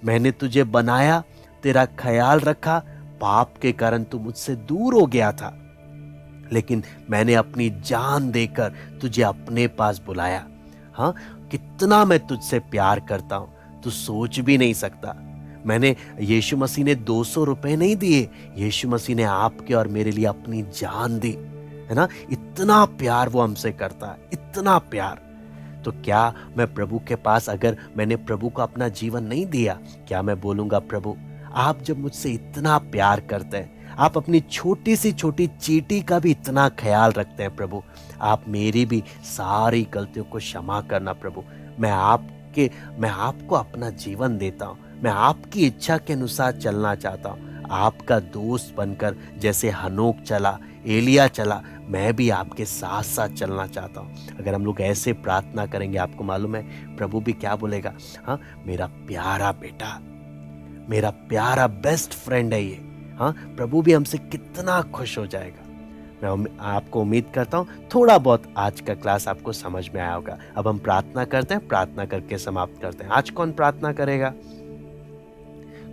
मैंने तुझे बनाया, तेरा ख्याल रखा, पाप के कारण तू मुझसे दूर हो गया था, लेकिन मैंने अपनी जान देकर तुझे अपने पास बुलाया। हाँ, कितना मैं तुझसे प्यार करता हूं, तू सोच भी नहीं सकता। मैंने, यीशु मसीह ने 200 रुपए नहीं दिए, यीशु मसीह ने आपके और मेरे लिए अपनी जान दी, है ना। इतना प्यार वो हमसे करता है, इतना प्यार। तो क्या मैं प्रभु के पास, अगर मैंने प्रभु को अपना जीवन नहीं दिया, क्या मैं बोलूंगा, प्रभु आप जब मुझसे इतना प्यार करते हैं, आप अपनी छोटी सी छोटी चींटी का भी इतना ख्याल रखते हैं, प्रभु आप मेरी भी सारी गलतियों को क्षमा करना। प्रभु मैं आपको अपना जीवन देता हूँ, मैं आपकी इच्छा के अनुसार चलना चाहता हूँ, आपका दोस्त बनकर, जैसे हनोक चला, एलिया चला, मैं भी आपके साथ साथ चलना चाहता हूँ। अगर हम लोग ऐसे प्रार्थना करेंगे, आपको मालूम है प्रभु भी क्या बोलेगा, हाँ, मेरा प्यारा बेटा, मेरा प्यारा बेस्ट फ्रेंड है ये, हाँ, प्रभु भी हमसे कितना खुश हो जाएगा। मैं आपको उम्मीद करता हूँ थोड़ा बहुत आज का क्लास आपको समझ में आया होगा। अब हम प्रार्थना करते हैं, प्रार्थना करके समाप्त करते हैं। आज कौन प्रार्थना करेगा?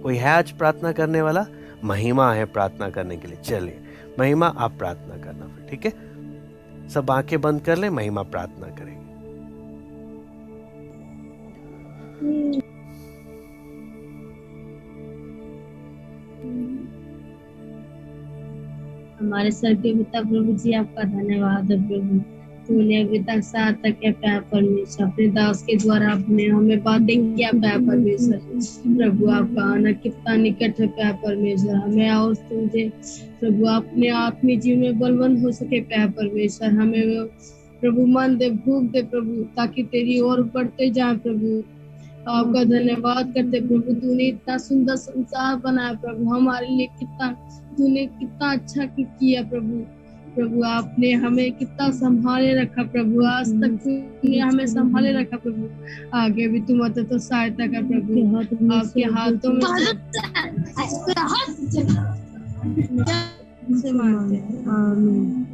कोई है आज प्रार्थना करने वाला? महिमा है प्रार्थना करने के लिए। चलिए महिमा, आप प्रार्थना करना फिर, ठीक है। सब आंखें बंद कर ले, महिमा प्रार्थना करेंगे। हमारे स्वर्गीय पिता प्रभु जी, आपका धन्यवाद है प्रभु। तूने अभी तक साथ तक के प्यार परमेश्वर अपने दास के द्वारा अपने हमें बातें किया प्यार परमेश्वर। प्रभु आपका आना कितना निकट है प्यार परमेश्वर। हमें और तुझे प्रभु अपने आत्मीय जीवन में बलवान हो सके प्यार परमेश्वर। हमें प्रभु मन दे, भूख दे प्रभु, ताकि तेरी ओर बढ़ते जाए प्रभु। आपका धन्यवाद करते प्रभु। तूने इतना सुंदर संसार बनाया प्रभु, हमारे लिए तूने कितना अच्छा किया प्रभु। प्रभु आपने हमें कितना संभाले रखा प्रभु, आज तक तूने हमें संभाले रखा प्रभु। आगे भी तुम आते तो सहायता कर प्रभु। आपके हाथों में आमीन।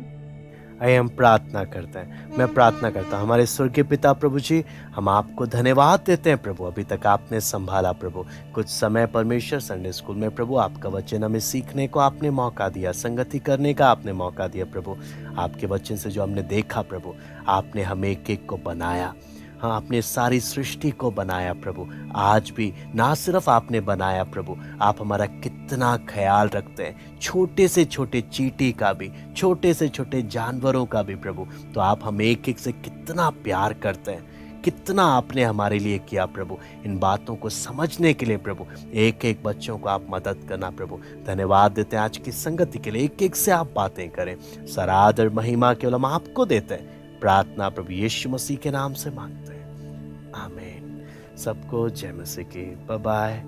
आइए हम प्रार्थना करते हैं। मैं प्रार्थना करता हूँ। हमारे स्वर्गीय पिता प्रभु जी, हम आपको धन्यवाद देते हैं प्रभु, अभी तक आपने संभाला प्रभु। कुछ समय परमेश्वर संडे स्कूल में प्रभु आपका वचन हमें सीखने को आपने मौका दिया, संगति करने का आपने मौका दिया प्रभु। आपके वचन से जो हमने देखा प्रभु, आपने हमें एक एक को बनाया। हाँ, आपने सारी सृष्टि को बनाया प्रभु। आज भी ना सिर्फ आपने बनाया प्रभु, आप हमारा कितना ख्याल रखते हैं, छोटे से छोटे चींटी का भी, छोटे से छोटे जानवरों का भी प्रभु। तो आप हम एक एक से कितना प्यार करते हैं, कितना आपने हमारे लिए किया प्रभु। इन बातों को समझने के लिए प्रभु एक एक बच्चों को आप मदद करना प्रभु। धन्यवाद देते हैं आज की संगति के लिए। एक एक से आप बातें करें। सारा आदर महिमा केवल हम आपको देते हैं। प्रार्थना प्रभु यीशु मसीह के नाम से मांगते हैं, आमीन। सबको जय मसीह की। Bye bye,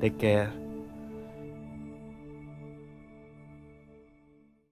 take care.